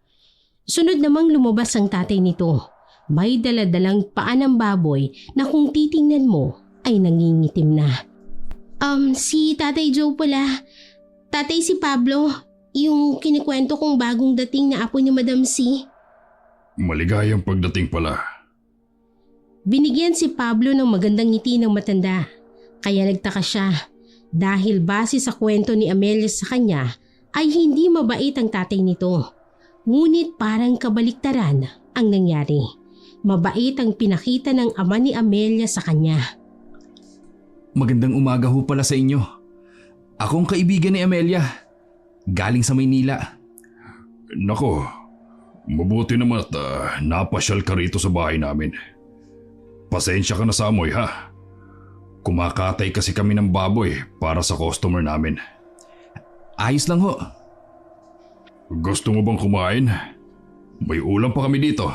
Sunod namang lumabas ang tatay nito. May daladalang paa ng baboy na kung titingnan mo ay nangingitim na. Si Tatay Joe pala. Tatay, si Pablo, yung kinikwento kong bagong dating na apo ni Madam C. Maligayang pagdating pala. Binigyan si Pablo ng magandang ngiti ng matanda. Kaya nagtaka siya dahil base sa kwento ni Amelia sa kanya ay hindi mabait ang tatay nito. Ngunit parang kabaliktaran ang nangyari. Mabait ang pinakita ng ama ni Amelia sa kanya. Magandang umaga ho pala sa inyo. Akong kaibigan ni Amelia. Galing sa Maynila. Nako, mabuti naman at napasyal ka rito sa bahay namin. Pasensya ka na sa amoy ha. Kumakatay kasi kami ng baboy para sa customer namin. Ayos lang ho. Gusto mo bang kumain? May ulam pa kami dito.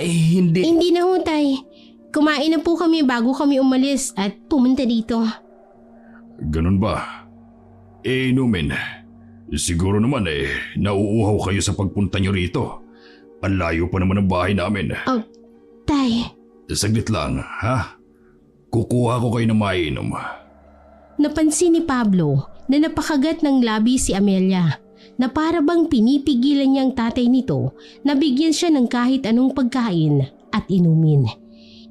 Hindi. Hindi na ho, tay. Kumain na po kami bago kami umalis at pumunta dito. Ganun ba? Inumin. Siguro naman nauuhaw kayo sa pagpunta nyo rito. Ang layo pa naman ang bahay namin. Tay. Saglit lang, ha? Kukuha ko kayo ng mainom. Napansin ni Pablo na napakagat ng labi si Amelia na para bang pinipigilan niya ang tatay nito na bigyan siya ng kahit anong pagkain at inumin.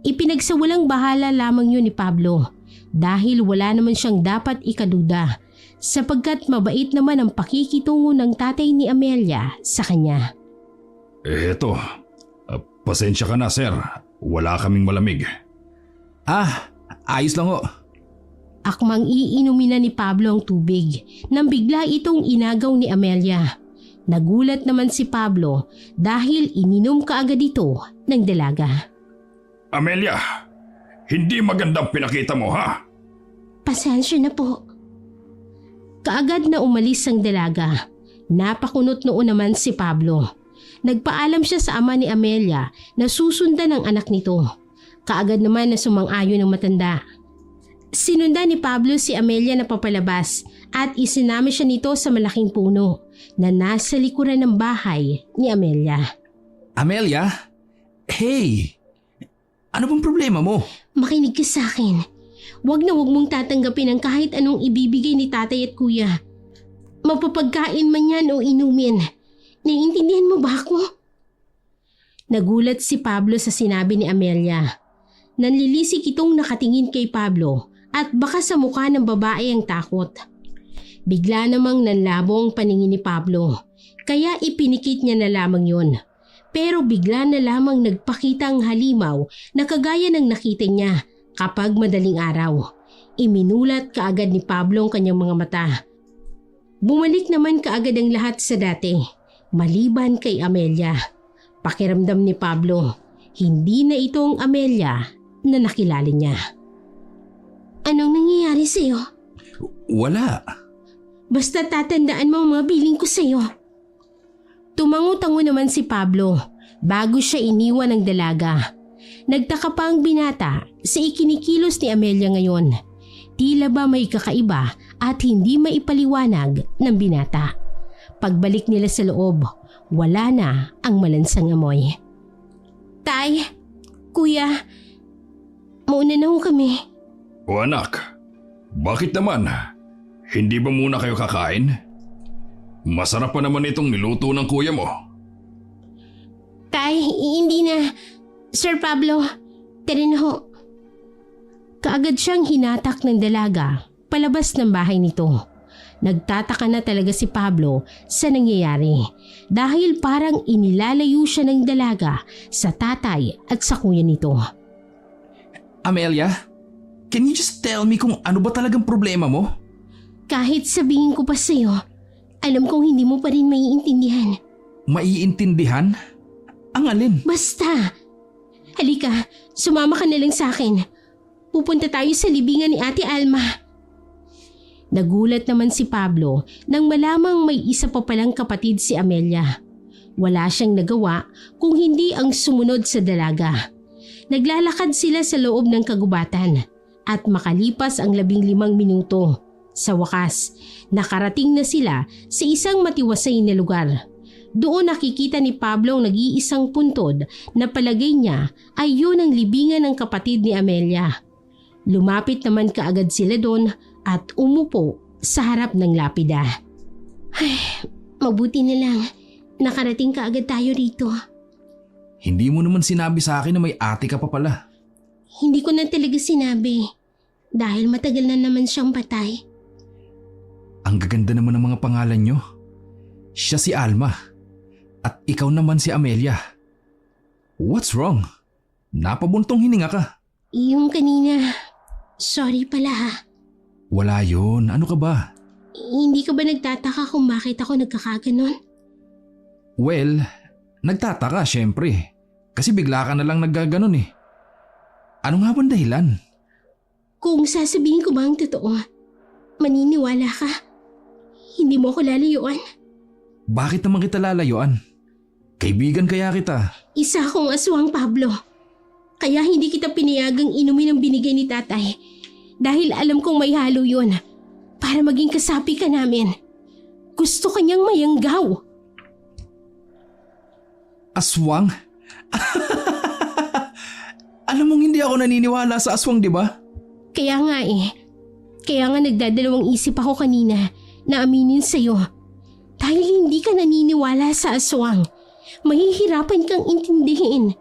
Ipinagsawalang bahala lamang yun ni Pablo dahil wala naman siyang dapat ikaduda sapagkat mabait naman ang pakikitungo ng tatay ni Amelia sa kanya. Eto, pasensya ka na sir. Wala kaming malamig. Ayos lang ho. Akmang iinumin na ni Pablo ang tubig nang bigla itong inagaw ni Amelia. Nagulat naman si Pablo dahil ininom kaagad ito ng dalaga. Amelia, hindi magandang pinakita mo ha? Pasensya na po. Kaagad na umalis ang dalaga. Napakunot noon naman si Pablo. Nagpaalam siya sa ama ni Amelia na susundan ang anak nito. Kaagad naman na sumang-ayon ng matanda. Sinundan ni Pablo si Amelia na papalabas at isinama siya nito sa malaking puno na nasa likuran ng bahay ni Amelia. Amelia? Hey! Ano bang problema mo? Makinig ka sa akin. Huwag na huwag mong tatanggapin ang kahit anong ibibigay ni tatay at kuya. Mapapagkain man yan o inumin. Naiintindihan mo ba ako? Nagulat si Pablo sa sinabi ni Amelia. Nanlilisik itong nakatingin kay Pablo at baka sa mukha ng babae ang takot. Bigla namang nanlabo ang paningin ni Pablo, kaya ipinikit niya na lamang yun. Pero bigla na lamang nagpakita ang halimaw na kagaya ng nakita niya kapag madaling araw. Iminulat kaagad ni Pablo ang kanyang mga mata. Bumalik naman kaagad ang lahat sa dati, maliban kay Amelia. Pakiramdam ni Pablo, hindi na ito ang Amelia na nakilala niya. Anong nangyayari sa'yo? Wala. Basta tatandaan mo ang mga biling ko sa'yo. Tumango-tango naman si Pablo. bago siya iniwan ng dalaga. Nagtaka pa ang binata sa ikinikilos ni Amelia ngayon. Tila ba may kakaiba at hindi maipaliwanag ng binata. Pagbalik nila sa loob, wala na ang malansang amoy. Tay, kuya, mauna na ho kami. O anak, bakit naman? Hindi ba muna kayo kakain? Masarap pa naman itong niluto ng kuya mo. Tay, hindi na. Sir Pablo, tara na ho. Kaagad siyang hinatak ng dalaga palabas ng bahay nito. Nagtataka na talaga si Pablo sa nangyayari dahil parang inilalayo siya ng dalaga sa tatay at sa kuya nito. Amelia, can you just tell me kung ano ba talagang problema mo? Kahit sabihin ko pa sa'yo, alam kong hindi mo pa rin maiintindihan. Maiintindihan? Ang alin? Basta, halika, sumama ka na lang sa akin. Pupunta tayo sa libingan ni Ate Alma. Nagulat naman si Pablo nang malamang may isa pa palang kapatid si Amelia. Wala siyang nagawa kung hindi ang sumunod sa dalaga. Naglalakad sila sa loob ng kagubatan at makalipas ang 15 minuto. Sa wakas, nakarating na sila sa isang matiwasay na lugar. Doon nakikita ni Pablo ang nag-iisang puntod na palagay niya ay yun ang libingan ng kapatid ni Amelia. Lumapit naman kaagad sila doon at umupo sa harap ng lapida. Ay, mabuti na lang. Nakarating kaagad tayo rito. Hindi mo naman sinabi sa akin na may ate ka pa pala. Hindi ko na talaga sinabi dahil matagal na naman siyang patay. Ang gaganda naman ng mga pangalan nyo. Siya si Alma at ikaw naman si Amelia. What's wrong? Napabuntong hininga ka. Yung kanina, sorry pala ha. Wala yun. Ano ka ba? Hindi ka ba nagtataka kung bakit ako nagkakaganon? Well, nagtataka syempre. Kasi bigla ka na lang naggaganon eh. Ano nga bang dahilan? Kung sasabihin ko ba ang totoo, maniniwala ka. Hindi mo ako lalayuan. Bakit naman kita lalayuan? Kaibigan kaya kita. Isa akong aswang, Pablo. Kaya hindi kita pinayagang inumin ang binigay ni tatay. Dahil alam kong may halo yun. Para maging kasapi ka namin. Gusto kanyang mayanggaw. Aswang? Alam mong hindi ako naniniwala sa aswang, di ba? Kaya nga Kaya nga nagdadalawang isip ako kanina na aminin sa'yo. Dahil hindi ka naniniwala sa aswang. Mahihirapan kang intindihin.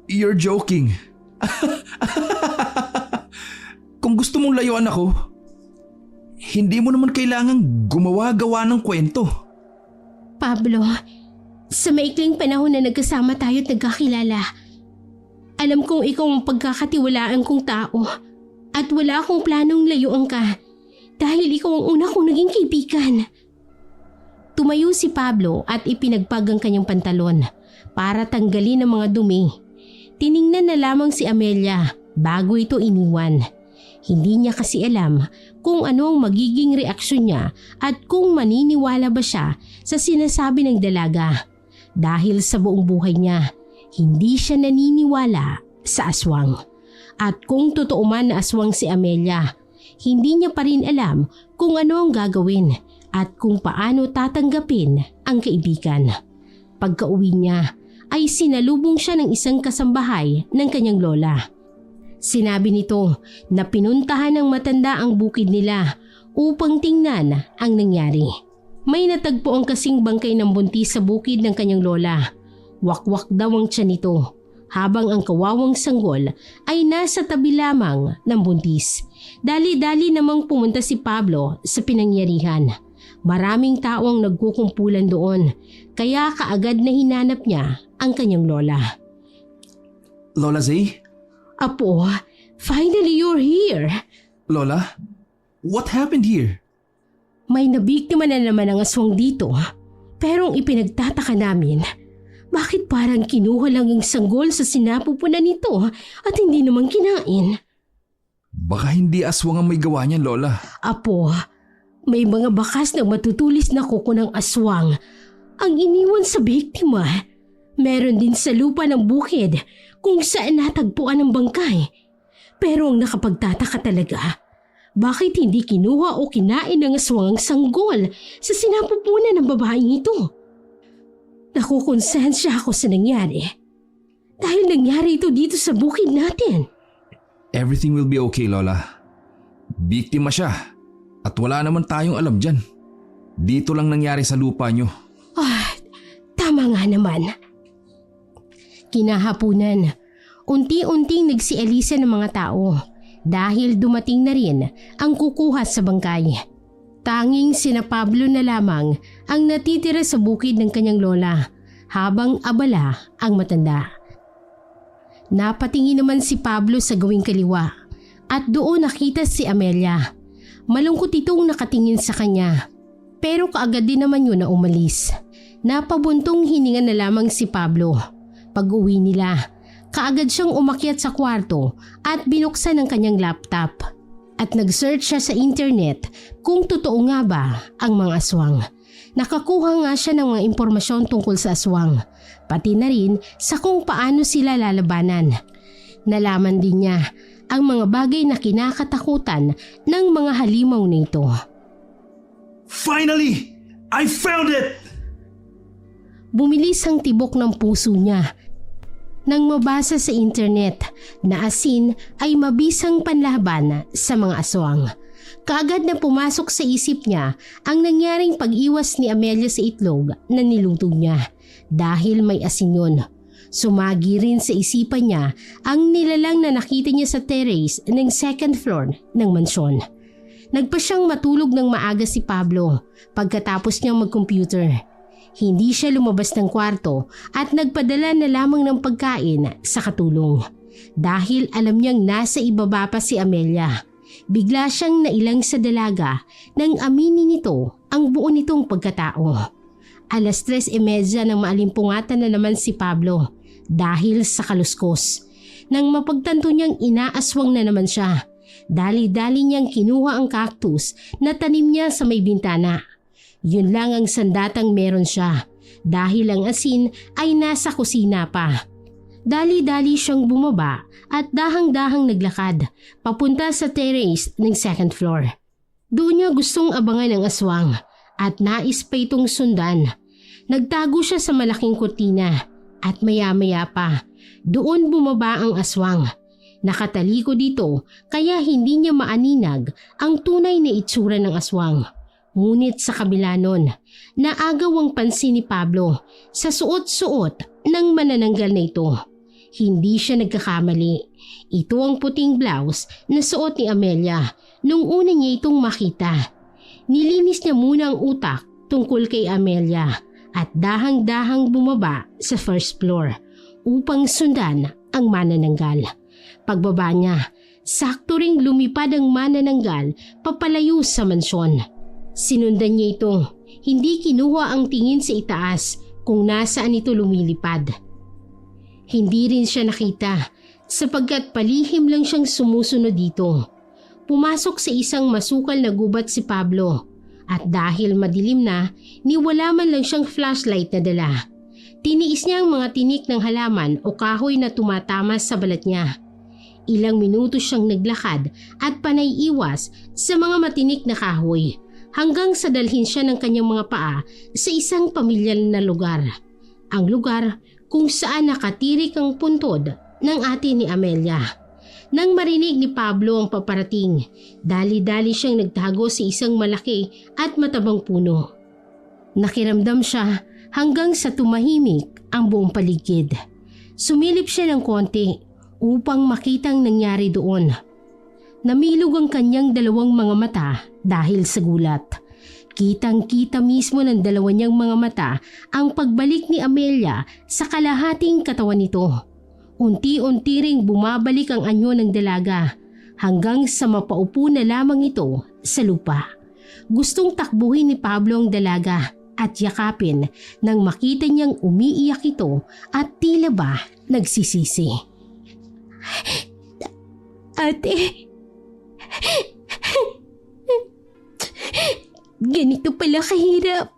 You're joking. Kung gusto mong layuan ako, hindi mo naman kailangang gumawa-gawa ng kwento. Pablo, sa maikling panahon na nagkasama tayo at nagkakilala, alam kong ikaw ang pagkakatiwalaan kong tao at wala akong planong layuan ka dahil ikaw ang una kong naging kaibigan. Tumayo si Pablo at ipinagpag ang kanyang pantalon para tanggalin ang mga dumi. Tiningnan na lamang si Amelia bago ito iniwan. Hindi niya kasi alam kung ano ang magiging reaksyon niya at kung maniniwala ba siya sa sinasabi ng dalaga. Dahil sa buong buhay niya, hindi siya naniniwala sa aswang. At kung totoo man na aswang si Amelia, hindi niya pa rin alam kung ano ang gagawin at kung paano tatanggapin ang kaibigan. Pagka-uwi niya ay sinalubong siya ng isang kasambahay ng kanyang lola. Sinabi nito na pinuntahan ng matanda ang bukid nila upang tingnan ang nangyari. May natagpo ang kasing bangkay ng buntis sa bukid ng kanyang lola. Wakwak daw ang tiyan nito habang ang kawawang sanggol ay nasa tabi lamang ng buntis. Dali-dali namang pumunta si Pablo sa pinangyarihan. Maraming tao ang nagkukumpulan doon kaya kaagad na hinanap niya ang kanyang lola. Lola Zay? Apo, finally you're here. Lola? What happened here? May nabiktima na naman ang aswang dito. Pero ang ipinagtataka namin, bakit parang kinuha lang ang sanggol sa sinapupunan nito at hindi naman kinain? Baka hindi aswang ang may gawa niyan, Lola. Apo, may mga bakas ng matutulis na kuko ng aswang ang iniwan sa biktima. Meron din sa lupa ng bukid kung saan natagpuan ang bangkay. Pero ang nakapagtataka talaga, bakit hindi kinuha o kinain ng aswang ang sanggol sa sinapupunan ng babaeng ito? Nakukonsensya ako sa nangyari. Dahil nangyari ito dito sa bukid natin. Everything will be okay, Lola. Biktima siya at wala naman tayong alam dyan. Dito lang nangyari sa lupa nyo. Tama nga naman. Kinahapunan, unti-unting nagsialisa ng mga tao dahil dumating na rin ang kukuha sa bangkay. Tanging sina Pablo na lamang ang natitira sa bukid ng kanyang lola habang abala ang matanda. Napatingin naman si Pablo sa gawing kaliwa at doon nakita si Amelia. Malungkot itong nakatingin sa kanya pero kaagad din naman yun na umalis. Napabuntong hininga na lamang si Pablo. Pag-uwi nila, kaagad siyang umakyat sa kwarto at binuksan ang kanyang laptop. At nag-search siya sa internet kung totoo nga ba ang mga aswang. Nakakuha nga siya ng mga impormasyon tungkol sa aswang, pati na rin sa kung paano sila lalabanan. Nalaman din niya ang mga bagay na kinakatakutan ng mga halimaw na ito. Finally! I found it! Bumilis ang tibok ng puso niya nang mabasa sa internet na asin ay mabisang panlaban sa mga aswang. Kaagad na pumasok sa isip niya ang nangyaring pag-iwas ni Amelia sa itlog na niluto niya dahil may asin yun. Sumagi rin sa isipan niya ang nilalang na nakita niya sa terrace ng second floor ng mansyon. Nagpa siyang matulog ng maaga si Pablo pagkatapos niyang mag-computer. Hindi siya lumabas ng kwarto at nagpadala na lamang ng pagkain sa katulong. Dahil alam niyang nasa ibaba pa si Amelia, bigla siyang nailang sa dalaga nang aminin nito ang buo nitong pagkatao. 3:30 nang maalimpungatan na naman si Pablo dahil sa kaluskos. Nang mapagtanto niyang inaaswang na naman siya, dali-dali niyang kinuha ang cactus na tanim niya sa may bintana. Yun lang ang sandatang meron siya dahil ang asin ay nasa kusina pa. Dali-dali siyang bumaba at dahang-dahang naglakad papunta sa terrace ng second floor. Doon niya gustong abangan ang aswang at nais pa itong sundan. Nagtago siya sa malaking kurtina at maya-maya pa doon bumaba ang aswang. Nakataliko dito kaya hindi niya maaninag ang tunay na itsura ng aswang. Ngunit sa kabila nun, naagaw ang pansin ni Pablo sa suot-suot ng manananggal na ito. Hindi siya nagkakamali. Ito ang puting blouse na suot ni Amelia nung una niya itong makita. Nilinis niya muna ang utak tungkol kay Amelia at dahang-dahang bumaba sa first floor upang sundan ang manananggal. Pagbaba niya, sakto ring lumipad ang manananggal papalayo sa mansyon. Sinundan niya ito, hindi kinuha ang tingin sa itaas kung nasaan ito lumilipad. Hindi rin siya nakita sapagkat palihim lang siyang sumusunod dito. Pumasok sa isang masukal na gubat si Pablo at dahil madilim na, niwala man lang siyang flashlight na dala. Tiniis niya ang mga tinik ng halaman o kahoy na tumatama sa balat niya. Ilang minuto siyang naglakad at panay iwas sa mga matinik na kahoy hanggang sa dalhin siya ng kanyang mga paa sa isang pamilyal na lugar. Ang lugar kung saan nakatirik ang puntod ng ate ni Amelia. Nang marinig ni Pablo ang paparating, dali-dali siyang nagtago sa isang malaki at matabang puno. Nakiramdam siya hanggang sa tumahimik ang buong paligid. Sumilip siya ng konti upang makitang nangyari doon. Namilog ang kanyang dalawang mga mata dahil sa gulat. Kitang-kita mismo ng dalawa niyang mga mata ang pagbalik ni Amelia sa kalahating katawan nito. Unti-unti ring bumabalik ang anyo ng dalaga hanggang sa mapaupo na lamang ito sa lupa. Gustong takbuhin ni Pablo ang dalaga at yakapin nang makita niyang umiiyak ito at tila ba nagsisisi. Ate, ganito pala kahirap.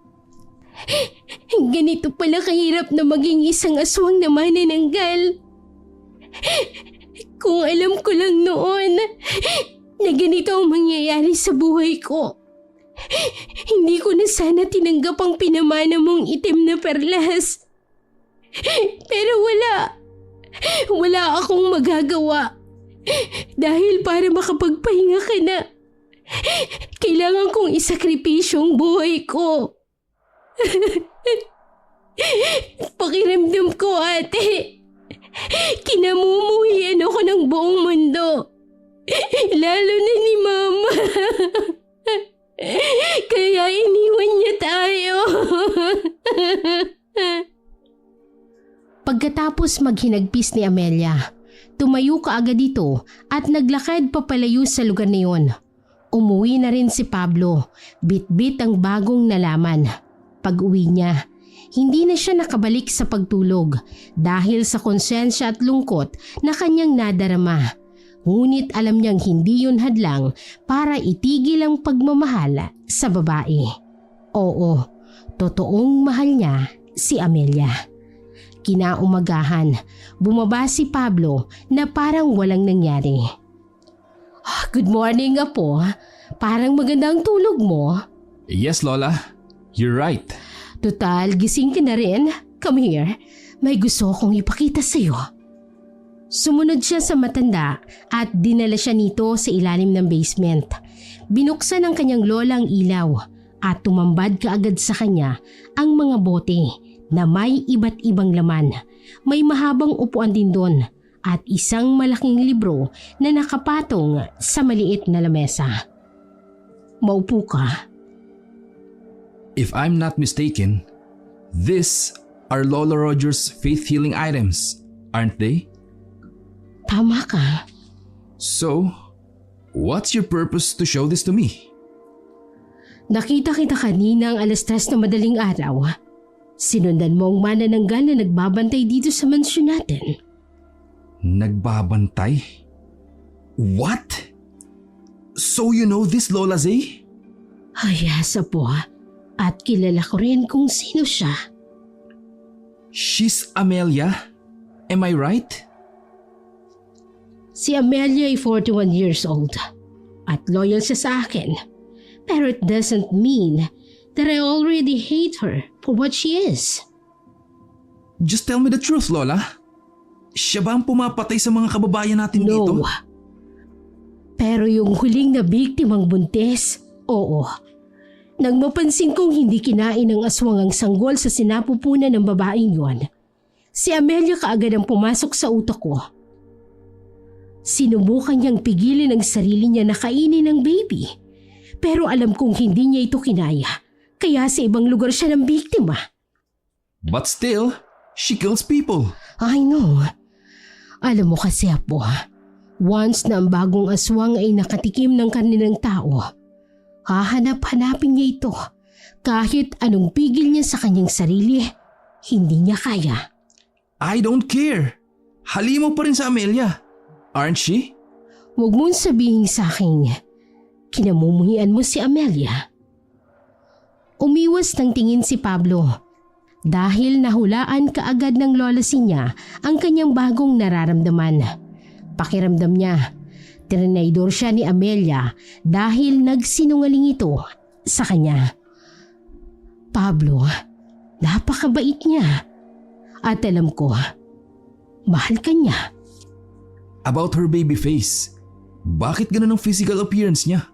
Ganito pala kahirap na maging isang aswang na manananggal. Kung alam ko lang noon na ganito ang mangyayari sa buhay ko, hindi ko na sana tinanggap ang pinamana mong itim na perlas. Pero wala akong magagawa. Dahil para makapagpahinga ka na, kailangan kong isakripisyo ang buhay ko. Pakiramdam ko, ate, kinamumuhian ako ng buong mundo. Lalo na ni Mama. Kaya iniwan niya tayo. Pagkatapos maghinagpis ni Amelia, tumayo kaagad dito at naglakad papalayo sa lugar na yun. Umuwi na rin si Pablo, bit-bit ang bagong nalaman. Pag-uwi niya, hindi na siya nakabalik sa pagtulog dahil sa konsensya at lungkot na kanyang nadarama. Ngunit alam niyang hindi yun hadlang para itigil ang pagmamahal sa babae. Oo, totoong mahal niya si Amelia. Kinaumagahan, bumaba si Pablo na parang walang nangyari. Good morning, Apo. Parang maganda ang tulog mo. Yes, Lola. You're right. Total, gising ka na rin. Come here. May gusto akong ipakita sa'yo. Sumunod siya sa matanda at dinala siya nito sa ilalim ng basement. Binuksan ng kanyang lola ang ilaw at tumambad kaagad sa kanya ang mga bote na may iba't ibang laman. May mahabang upuan din doon at isang malaking libro na nakapatong sa maliit na lamesa. Maupo ka. If I'm not mistaken, these are Lola Rogers' faith healing items, aren't they? Tama ka. So, what's your purpose to show this to me? Nakita kita kanina ang 3:00 na madaling araw. Sinundan mo ang manananggal na nagbabantay dito sa mansyon natin. Nagbabantay? What? So you know this Lola Zay? Ay, asa po. At kilala ko rin kung sino siya. She's Amelia? Am I right? Si Amelia ay 41 years old at loyal siya sa akin. Pero it doesn't mean that I already hate her for what she is. Just tell me the truth, Lola. Siya ba ang pumapatay sa mga kababayan natin dito? No. Pero yung huling na biktimang buntis, oo. Nang mapansin kong hindi kinain ng aswang ang sanggol sa sinapupunan ng babaeng yon, si Amelia kaagad ang pumasok sa utak ko. Sinubukan niyang pigilin ang sarili niya na kainin ng baby. Pero alam kong hindi niya ito kinaya, kaya sa ibang lugar siya ng biktima. But still, she kills people. I know. Alam mo kasi, Apo, once na ang bagong aswang ay nakatikim ng karne ng tao, hahanap-hanapin niya ito. Kahit anong pigil niya sa kanyang sarili, hindi niya kaya. I don't care. Halimo pa rin sa Amelia. Aren't she? Huwag mong sabihin sa akin, kinamumuhian mo si Amelia. Umiwas ng tingin si Pablo dahil nahulaan kaagad ng lola niya ang kanyang bagong nararamdaman. Pakiramdam niya, tinaydor siya ni Amelia dahil nagsinungaling ito sa kanya. Pablo, napakabait niya. At alam ko, mahal ka niya. About her baby face. Bakit ganun ang physical appearance niya?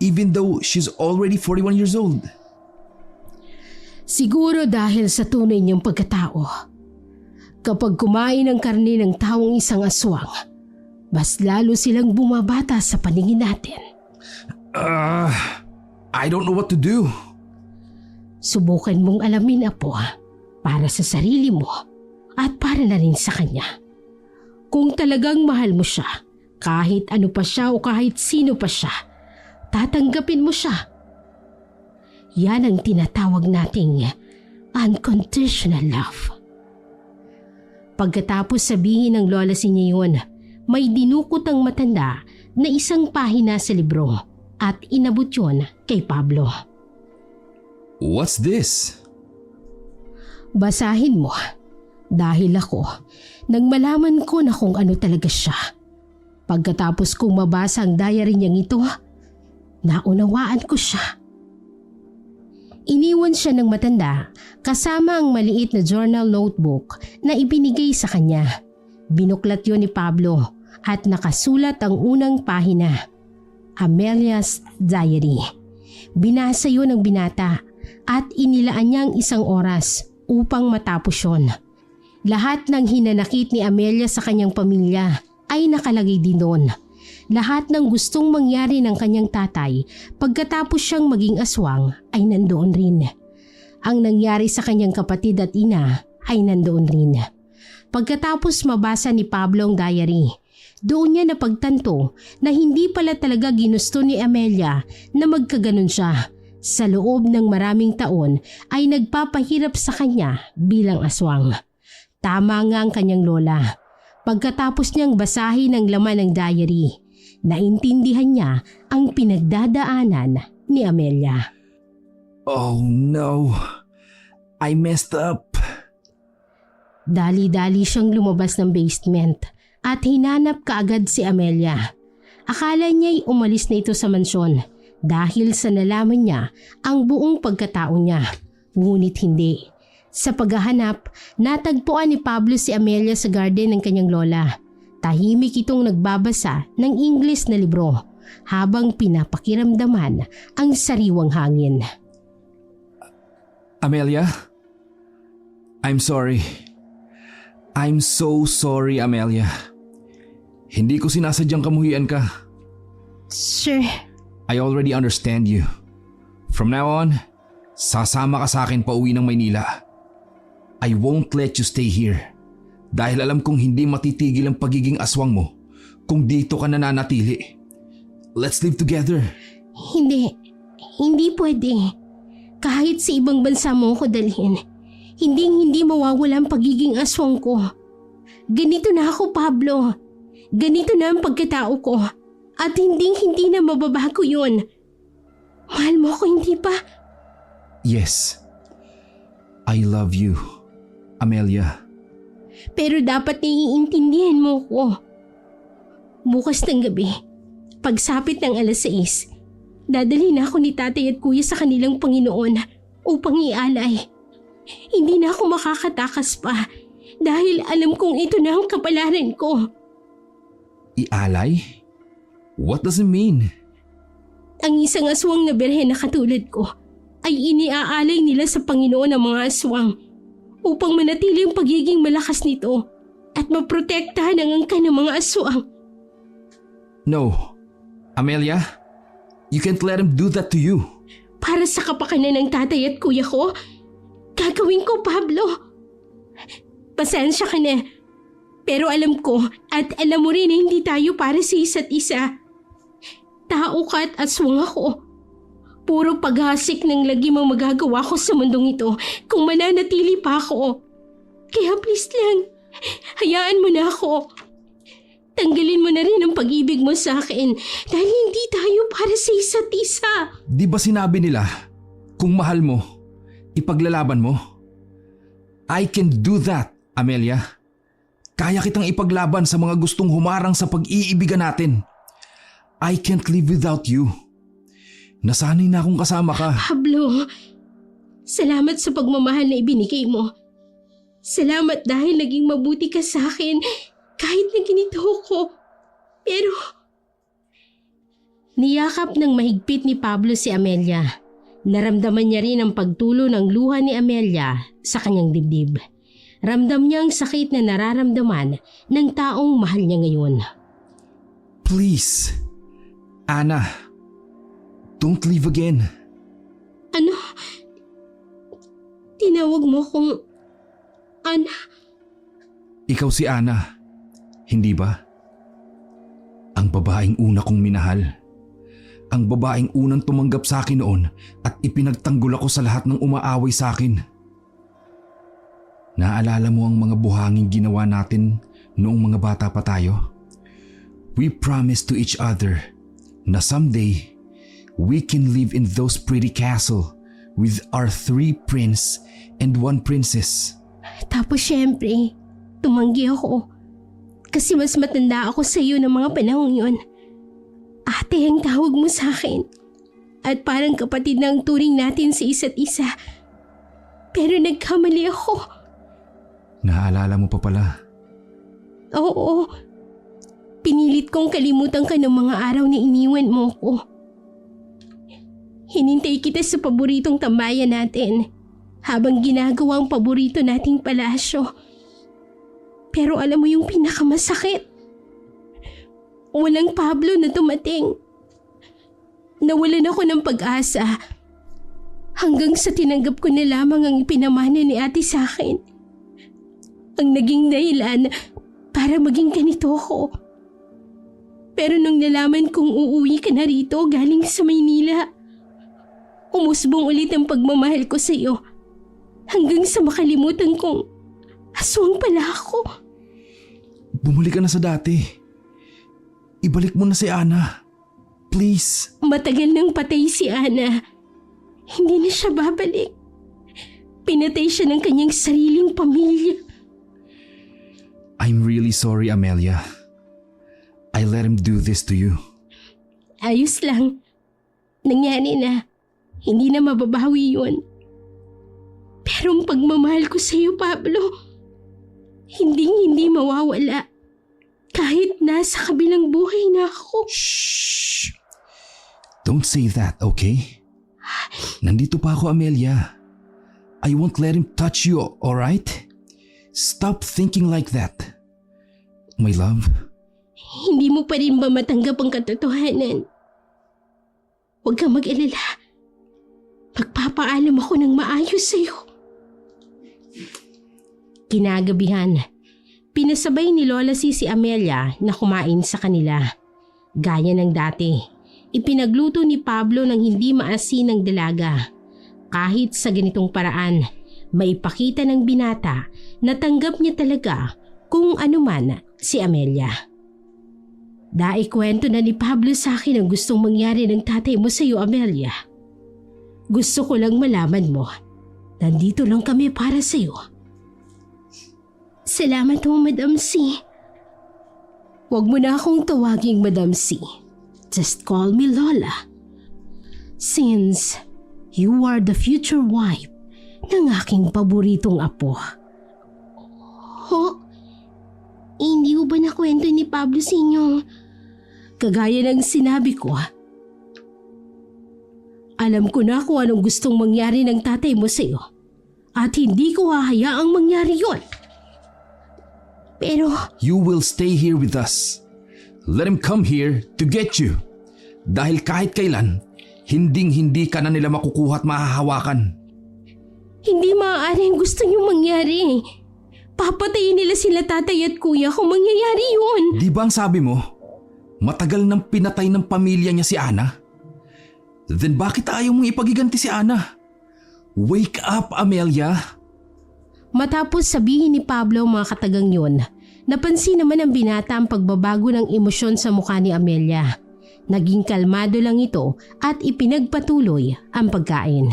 Even though she's already 41 years old. Siguro dahil sa tunay niyang pagkatao. Kapag kumain ng karne ng taong isang aswang, mas lalo silang bumabata sa paningin natin. I don't know what to do. Subukan mong alamin, Apo, para sa sarili mo at para na rin sa kanya. Kung talagang mahal mo siya, kahit ano pa siya o kahit sino pa siya, tatanggapin mo siya. Yan ang tinatawag nating unconditional love. Pagkatapos sabihin ng lola niya yun, may dinukot ang matanda na isang pahina sa libro at inabot yun kay Pablo. What's this? Basahin mo. Dahil ako, nang malaman ko na kung ano talaga siya. Pagkatapos kong mabasa ang diary niyang ito, naunawaan ko siya. Iniwan siya ng matanda kasama ang maliit na journal notebook na ibinigay sa kanya. Binuklat yun ni Pablo at nakasulat ang unang pahina. Amelia's Diary. Binasa yun ng binata at inilaan niya ang 1 oras upang matapos yun. Lahat ng hinanakit ni Amelia sa kanyang pamilya ay nakalagay din doon. Lahat ng gustong mangyari ng kanyang tatay pagkatapos siyang maging aswang ay nandoon rin. Ang nangyari sa kanyang kapatid at ina ay nandoon rin. Pagkatapos mabasa ni Pablo ang diary, doon niya napagtanto na hindi pala talaga ginusto ni Amelia na magkaganon siya. Sa loob ng maraming taon ay nagpapahirap sa kanya bilang aswang. Tama nga ang kanyang lola. Pagkatapos niyang basahin ang laman ng diary, naintindihan niya ang pinagdadaanan ni Amelia. Oh no, I messed up. Dali-dali siyang lumabas ng basement at hinanap kaagad si Amelia. Akala niya'y umalis na ito sa mansyon dahil sa nalaman niya ang buong pagkatao niya. Ngunit hindi. Sa paghahanap, natagpuan ni Pablo si Amelia sa garden ng kanyang lola. Tahimik itong nagbabasa ng English na libro habang pinapakiramdaman ang sariwang hangin. Amelia? I'm sorry. I'm so sorry, Amelia. Hindi ko sinasadyang kamuhian ka. Sir, I already understand you. From now on, sasama ka sa akin pa uwi ng Maynila. I won't let you stay here dahil alam kong hindi matitigil ang pagiging aswang mo kung dito ka nananatili. Let's live together. Hindi pwede. Kahit sa ibang bansa mo ko dalhin, hindi mawawala ang pagiging aswang ko. Ganito na ako, Pablo. Ganito na ang pagkatao ko at hindi na mababago yun. Mahal mo ko, hindi ba? Yes. I love you, Amelia. Pero dapat naiintindihan mo ko. Bukas ng gabi, pagsapit ng 6:00, dadalhin ako ni tatay at kuya sa kanilang Panginoon upang ialay. Hindi na ako makakatakas pa dahil alam kong ito na ang kapalaran ko. Ialay? What does it mean? Ang isang aswang na berhen na katulad ko ay iniaalay nila sa Panginoon ng mga aswang upang manatili ang pagiging malakas nito at maprotektahan ang angkan ng mga aswang. No. Amelia, you can't let him do that to you. Para sa kapakanan ng tatay at kuya ko, gagawin ko, Pablo. Pasensya ka na. Pero alam ko at alam mo rin na hindi tayo para sa isa't isa. Tao ka at aswang ako. Puro paghasik ng lagim ang magagawa ko sa mundong ito kung mananatili pa ako. Kaya please lang, hayaan mo na ako. Tanggalin mo na rin ang pag-ibig mo sa akin dahil hindi tayo para sa isa't isa. Di ba sinabi nila, kung mahal mo, ipaglalaban mo? I can do that, Amelia. Kaya kitang ipaglaban sa mga gustong humarang sa pag-iibigan natin. I can't live without you. Nasanay na akong kasama ka. Pablo, salamat sa pagmamahal na ibinigay mo. Salamat dahil naging mabuti ka sa akin kahit na ganito ko. Pero... Niyakap ng mahigpit ni Pablo si Amelia. Naramdaman niya rin ang pagtulo ng luha ni Amelia sa kanyang dibdib. Ramdam niya ang sakit na nararamdaman ng taong mahal niya ngayon. Please, Anna, don't leave again. Ano? Tinawag mo kong Ana? Ikaw si Anna, hindi ba? Ang babaeng una kong minahal. Ang babaeng unang tumanggap sa akin noon at ipinagtanggol ako sa lahat ng umaaway sa akin. Naalala mo ang mga buhanging ginawa natin noong mga bata pa tayo? We promised to each other na someday we can live in those pretty castle with our 3 prince and one princess. Tapos syempre, tumanggi ako. Kasi mas matanda ako sa iyo ng mga panahon yon. Ate ang tawag mo sa akin. At parang kapatid na ang turing natin sa isa't isa. Pero nagkamali ako. Naaalala mo pa pala. Oo. Pinilit kong kalimutan ka ng mga araw na iniwan mo ko. Hinintay kita sa paboritong tambayan natin habang ginagawa ang paborito nating palasyo. Pero alam mo yung pinakamasakit? Walang Pablo na dumating. Nawalan ako ng pag-asa hanggang sa tinanggap ko na lamang ang ipinamana ni ate sa akin. Ang naging dahilan para maging ganito ako. Pero nung nalaman kong uuwi ka na rito galing sa Maynila, umusbong ulit ang pagmamahal ko sa iyo hanggang sa makalimutan kong aswang pala ako. Bumalik ka na sa dati. Ibalik mo na si Ana. Please. Matagal nang patay si Ana. Hindi na siya babalik. Pinatay siya ng kanyang sariling pamilya. I'm really sorry, Amelia. I let him do this to you. Ayos lang. Nangyari na. Hindi na mababawi yun. Pero ang pagmamahal ko sa iyo, Pablo, hindi mawawala. Kahit nasa kabilang buhay na ako. Shh! Don't say that, okay? Nandito pa ako, Amelia. I won't let him touch you, alright? Stop thinking like that. My love. Hindi mo pa rin ba matanggap ang katotohanan? Huwag kang mag-alala. Magpapaalam ako ng maayos sa iyo. Kinagabihan, pinasabay ni Lola si Amelia na kumain sa kanila. Gaya ng dati, ipinagluto ni Pablo ng hindi maasin ng dalaga. Kahit sa ganitong paraan, maipakita ng binata na tanggap niya talaga kung ano man si Amelia. Kwento na ni Pablo sa akin ang gustong mangyari ng tatay mo sa iyo, Amelia. Gusto ko lang malaman mo, nandito lang kami para sa iyo. Salamat mo, Madam C. Huwag mo na akong tawaging Madam C. Just call me Lola. Since you are the future wife ng aking paboritong apo. Hindi ko ba nakwento ni Pablo sa inyo? Kagaya ng sinabi ko, alam ko na kung anong gustong mangyari ng tatay mo sa iyo at hindi ko hahayaang mangyari yon. Pero You will stay here with us. Let him come here to get you. Dahil kahit kailan, hinding-hindi ka na nila makukuha at mahahawakan. hindi maaari ang gusto niyo mangyari. Papatayin nila sila tatay at kuya kung mangyayari yun. Di ba ang sabi mo, matagal nang pinatay ng pamilya niya si Ana? Then bakit ayaw mong ipagiganti si Ana? Wake up, Amelia! Matapos sabihin ni Pablo ang mga katagang yun, napansin naman ng binata ang pagbabago ng emosyon sa mukha ni Amelia. Naging kalmado lang ito at ipinagpatuloy ang pagkain.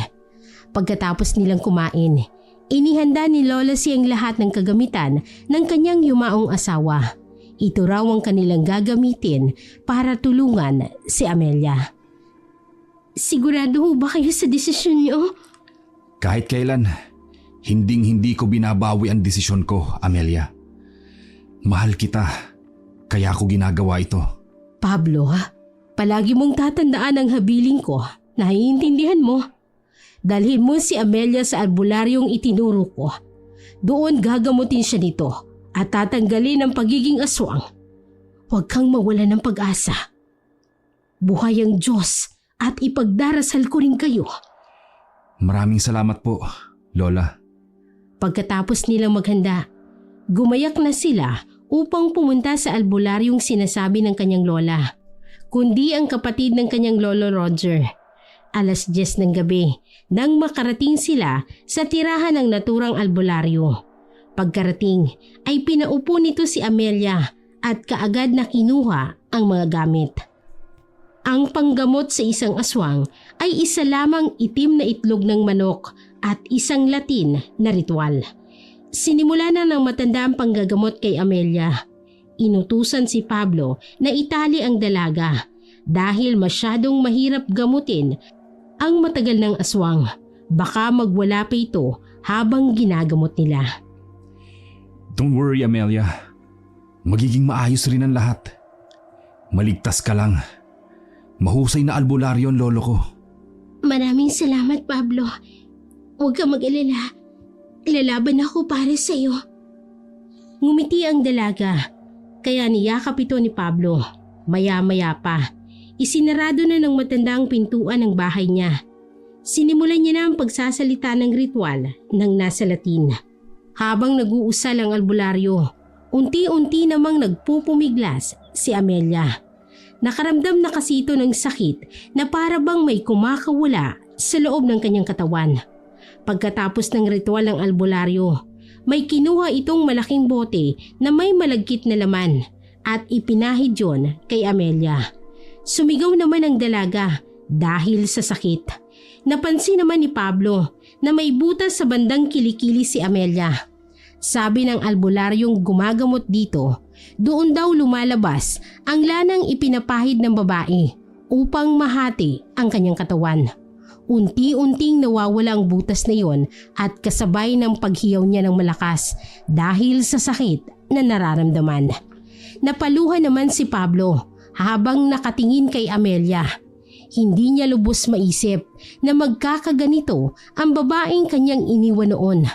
Pagkatapos nilang kumain, inihanda ni Lola siyang lahat ng kagamitan ng kanyang yumaong asawa. Ito raw ang kanilang gagamitin para tulungan si Amelia. Sigurado ho ba kayo sa desisyon niyo? Kahit kailan, hinding-hindi ko binabawi ang desisyon ko, Amelia. Mahal kita, kaya ako ginagawa ito. Pablo, palagi mong tatandaan ang habiling ko. Naiintindihan mo? Dalhin mo si Amelia sa albularyong itinuro ko. Doon gagamutin siya nito at tatanggalin ang pagiging aswang. Huwag kang mawala ng pag-asa. Buhay ang Diyos at ipagdarasal ko rin kayo. Maraming salamat po, Lola. Pagkatapos nilang maghanda, gumayak na sila upang pumunta sa albularyong sinasabi ng kanyang lola, kundi ang kapatid ng kanyang lolo Roger. 10:00 ng gabi nang makarating sila sa tirahan ng naturang albularyo. Pagkarating ay pinaupo nito si Amelia at kaagad na kinuha ang mga gamit. Ang panggamot sa isang aswang ay isa lamang itim na itlog ng manok at isang Latin na ritual. Sinimula na ng matanda ang panggagamot kay Amelia. Inutusan si Pablo na itali ang dalaga dahil masyadong mahirap gamutin ang matagal ng aswang. Baka magwala pa ito habang ginagamot nila. Don't worry, Amelia. Magiging maayos rin ang lahat. Maligtas ka lang. Mahusay na albularyo ang lolo ko. Maraming salamat, Pablo. Huwag ka mag-alala. Lalaban ako para sa iyo. Ngumiti ang dalaga, kaya niyakap ito ni Pablo. Maya-maya pa, isinarado na ng matanda ang pintuan ng bahay niya. Sinimulan niya na ang pagsasalita ng ritual ng nasa Latin. Habang nag-uusal ang albularyo, unti-unti namang nagpupumiglas si Amelia. Nakaramdam na kasi ito ng sakit na para bang may kumakawala sa loob ng kanyang katawan. Pagkatapos ng ritual ng albularyo, may kinuha itong malaking bote na may malagkit na laman at ipinahid yon kay Amelia. Sumigaw naman ang dalaga dahil sa sakit. Napansin naman ni Pablo na may butas sa bandang kilikili si Amelia. Sabi ng albularyong gumagamot dito, doon daw lumalabas ang lanang ipinapahid ng babae upang mahati ang kanyang katawan. Unti-unting nawawala ang butas na yon at kasabay ng paghiyaw niya ng malakas dahil sa sakit na nararamdaman. Napaluha naman si Pablo habang nakatingin kay Amelia. Hindi niya lubos maisip na magkakaganito ang babaeng kanyang iniwan noon.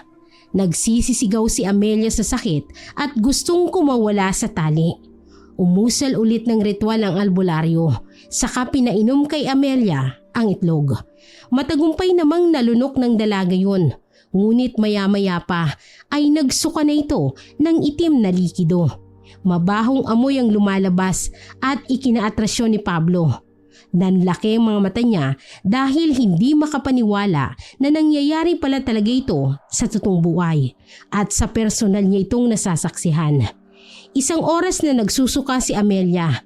Nagsisisigaw si Amelia sa sakit at gustong kumawala sa tali. Umusal ulit ng ritual ang albularyo, saka pinainom kay Amelia ang itlog. Matagumpay namang nalunok ng dalaga yun, ngunit maya-maya pa ay nagsuka na ito ng itim na likido. Mabahong amoy ang lumalabas at ikinaatrasyon ni Pablo. Nanlaki ang mga mata niya dahil hindi makapaniwala na nangyayari pala talaga ito sa totoong buhay at sa personal niya itong nasasaksihan. Isang oras na nagsusuka si Amelia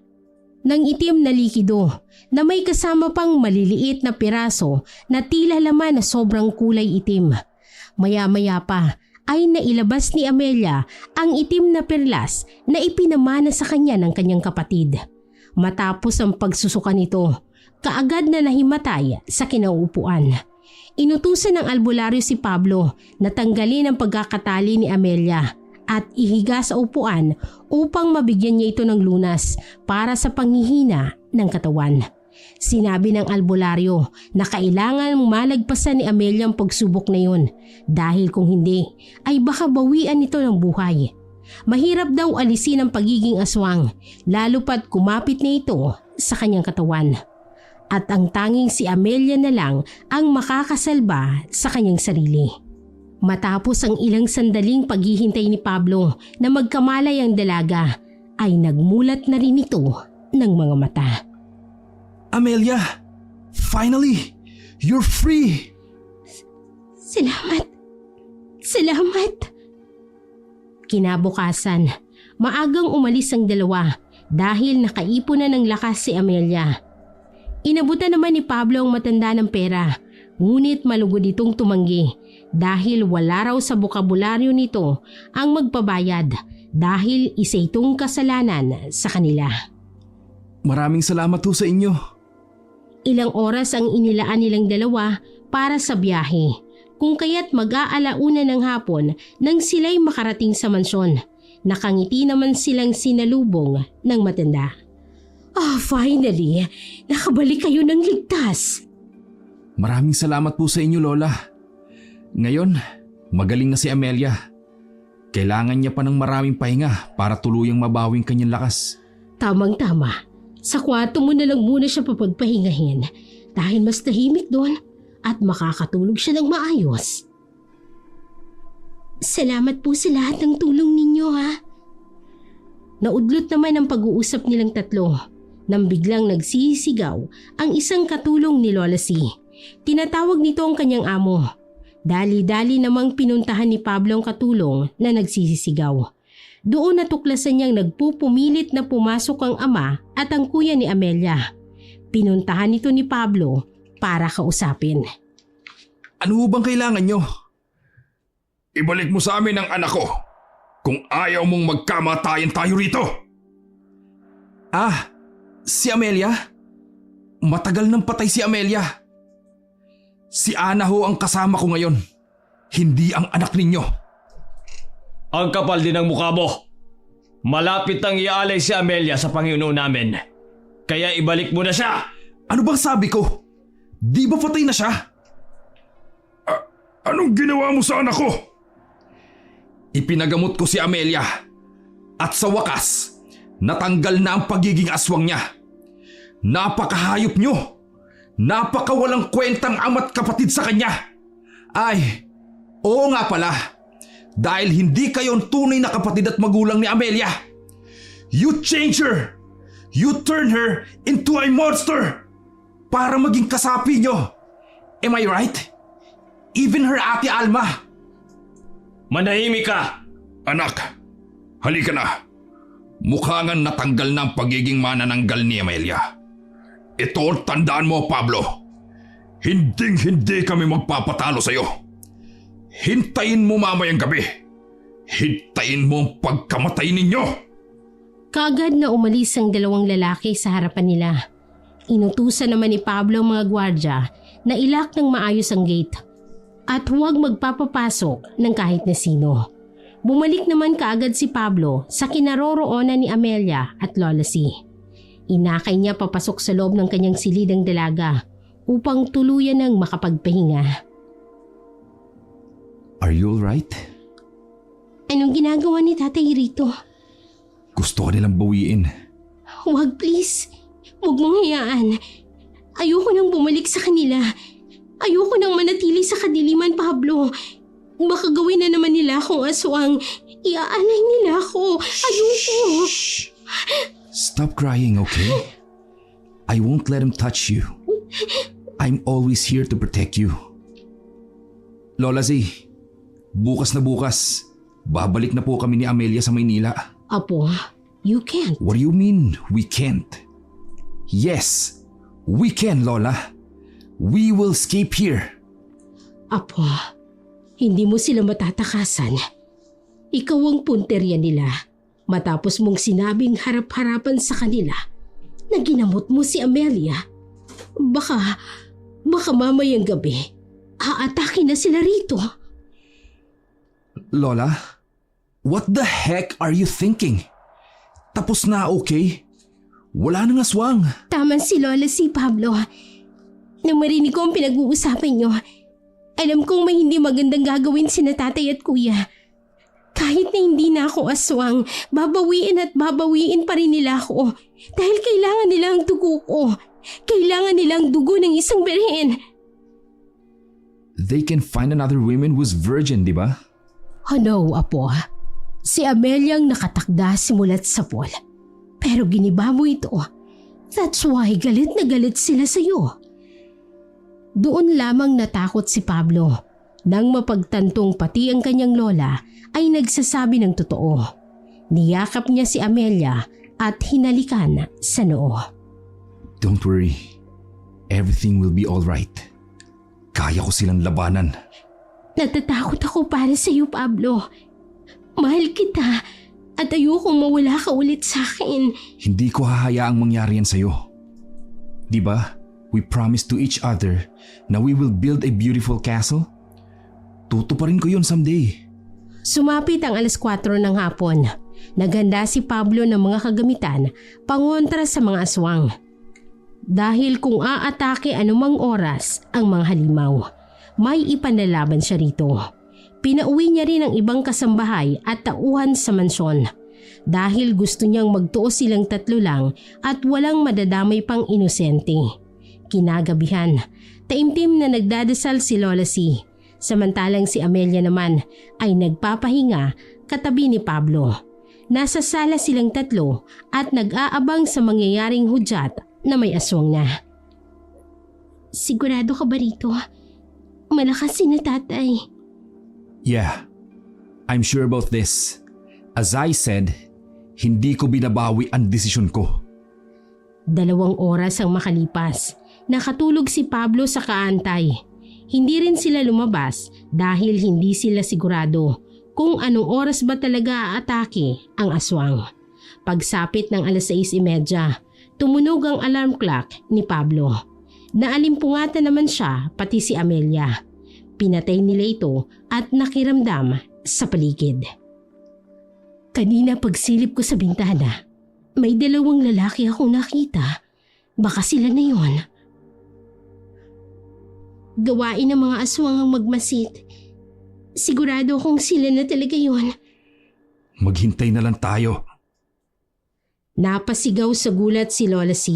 ng itim na likido na may kasama pang maliliit na piraso na tila laman na sobrang kulay itim. Maya-maya pa ay nailabas ni Amelia ang itim na perlas na ipinamana sa kanya ng kanyang kapatid. Matapos ang pagsusuka nito, kaagad na nahimatay sa kinauupuan. Inutusan ng albularyo si Pablo na tanggalin ang pagkakatali ni Amelia at ihiga sa upuan upang mabigyan niya ito ng lunas para sa panghihina ng katawan. Sinabi ng albularyo na kailangan malagpasan ni Amelia ang pagsubok na yun dahil kung hindi ay baka bawian ito ng buhay. Mahirap daw alisin ang pagiging aswang lalo pat kumapit na ito sa kanyang katawan. At ang tanging si Amelia na lang ang makakasalba sa kanyang sarili. Matapos ang ilang sandaling paghihintay ni Pablo na magkamalay ang dalaga ay nagmulat na rin ito ng mga mata. Amelia! Finally! You're free! Salamat! Salamat! Kinabukasan, maagang umalis ang dalawa dahil nakaipon na ng lakas si Amelia. Inabutan naman ni Pablo ang matanda ng pera, ngunit malugod itong tumanggi dahil wala raw sa bokabularyo nito ang magpabayad dahil isa itong kasalanan sa kanila. Maraming salamat ho sa inyo. Ilang oras ang inilaan nilang dalawa para sa biyahe. Kung kaya't mag-aalauna ng hapon nang sila'y makarating sa mansyon. Nakangiti naman silang sinalubong ng matanda. Finally! Nakabalik kayo ng ligtas! Maraming salamat po sa inyo, Lola. Ngayon, magaling na si Amelia. Kailangan niya pa ng maraming pahinga para tuluyang mabawing kanyang lakas. Tamang-tama. Sa kwarto mo na lang muna siya papagpahingahin dahil mas tahimik doon at makakatulog siya ng maayos. Salamat po sa lahat ng tulong ninyo, ha? Naudlot naman ang pag-uusap nilang tatlo nang biglang nagsisigaw ang isang katulong ni Lola C. Tinatawag nito ang kanyang amo. Dali-dali namang pinuntahan ni Pablo ang katulong na nagsisisigaw. Doon natuklasan niyang nagpupumilit na pumasok ang ama at ang kuya ni Amelia. Pinuntahan ito ni Pablo para kausapin. Ano bang kailangan nyo? Ibalik mo sa amin ang anak ko kung ayaw mong magkamatayan tayo rito. Ah, si Amelia? Matagal nang patay si Amelia. Si Ana ho ang kasama ko ngayon. Hindi ang anak ninyo. Ang kapal din ng mukha mo. Malapit nang iaalay si Amelia sa Panginoon namin. Kaya ibalik mo na siya. Ano bang sabi ko? Di ba patay na siya? Anong ginawa mo sa anak ko? Ipinagamot ko si Amelia. At sa wakas, natanggal na ang pagiging aswang niya. Napakahayop nyo. Napakawalang kwentang ama't kapatid sa kanya. Ay, oo nga pala. Dahil hindi kayo ang tunay na kapatid at magulang ni Amelia. You change her. You turn her into a monster. Para maging kasapi nyo. Am I right? Even her ate Alma. Manahimik ka. Anak, halika na. Mukha nga natanggal na ang pagiging manananggal ni Amelia. Ito ang tandaan mo, Pablo. Hinding-hindi kami magpapatalo sa'yo. Hintayin mo mamayang gabi. Hintayin mo ang pagkamatay ninyo. Kaagad na umalis ang dalawang lalaki sa harapan nila. Inutusan naman ni Pablo ang mga gwardya na ilak ng maayos ang gate at huwag magpapapasok ng kahit na sino. Bumalik naman kaagad si Pablo sa kinaroroonan ni Amelia at Lola C. Inakay niya papasok sa loob ng kanyang silidang dalaga upang tuluyan ng makapagpahinga. Are you alright? Anong ginagawa ni Tatay rito? Gusto ko nilang bawiin. Huwag please. Huwag mong hayaan. Ayoko nang bumalik sa kanila. Ayoko nang manatili sa kadiliman, Pablo. Baka gawin na naman nila akong aswang. Iaalay nila ako. Ayoko. Stop crying, okay? I won't let him touch you. I'm always here to protect you. Lola Z, bukas na bukas, babalik na po kami ni Amelia sa Maynila. Apo, you can't. What do you mean, we can't? Yes, we can, Lola. We will escape here. Apo, hindi mo sila matatakasan. Ikaw ang punterya nila. Matapos mong sinabing harap-harapan sa kanila na ginamot mo si Amelia, baka mamayang gabi, aatake na sila rito. Lola, what the heck are you thinking? Tapos na, okay? Wala nang aswang. Tama si Lola si Pablo. Nang marinig ko ang pinag-uusapan niyo, alam kong may hindi magandang gagawin sina tatay at kuya. Kahit na hindi na ako aswang, babawiin at babawiin pa rin nila ako. Dahil kailangan nila ang dugo ko. Kailangan nila ang dugo ng isang birhen. They can find another woman who's virgin, di ba? Oh no, Apo. Si Amelia ang nakatakda simulat sa pool. Pero giniba mo ito. That's why galit na galit sila sa'yo. Doon lamang natakot si Pablo. Nang mapagtantong pati ang kanyang lola ay nagsasabi ng totoo. Niyakap niya si Amelia at hinalikan sa noo. Don't worry. Everything will be alright. Kaya ko silang labanan. Natatakot ako para sa iyo, Pablo. Mahal kita at ayokong mawala ka ulit sa akin. Hindi ko hahayaang mangyari yan sa'yo. Di ba? We promised to each other na we will build a beautiful castle. Tutuparin ko yun someday. Sumapit ang 4:00 ng hapon. Naghanda si Pablo ng mga kagamitan pangontra sa mga aswang. Dahil kung aatake anumang oras ang mga halimaw, may ipanlalaban siya rito. Pinauwi niya rin ang ibang kasambahay at tauhan sa mansyon. Dahil gusto niyang magtuo silang 3 lang at walang madadamay pang inosente. Kinagabihan, taimtim na nagdadasal si Lola C. Samantalang si Amelia naman ay nagpapahinga katabi ni Pablo. Nasa sala silang 3 at nag-aabang sa mangyayaring hudyat na may aswang na. Sigurado ka ba rito? Malakas si na tatay. Yeah, I'm sure about this. As I said, hindi ko binabawi ang desisyon ko. 2 oras ang makalipas. Nakatulog si Pablo sa kaantay. Hindi rin sila lumabas dahil hindi sila sigurado kung anong oras ba talaga aatake ang aswang. Pagsapit ng 6:30, tumunog ang alarm clock ni Pablo. Naalimpungatan naman siya pati si Amelia. Pinatay nila ito at nakiramdam sa paligid. Kanina pagsilip ko sa bintana, may 2 lalaki akong nakita. Baka sila na yon. Gawain ng mga aswang ang magmasid. Sigurado akong sila na talaga yon. Maghintay na lang tayo. Napasigaw sa gulat si Lola C.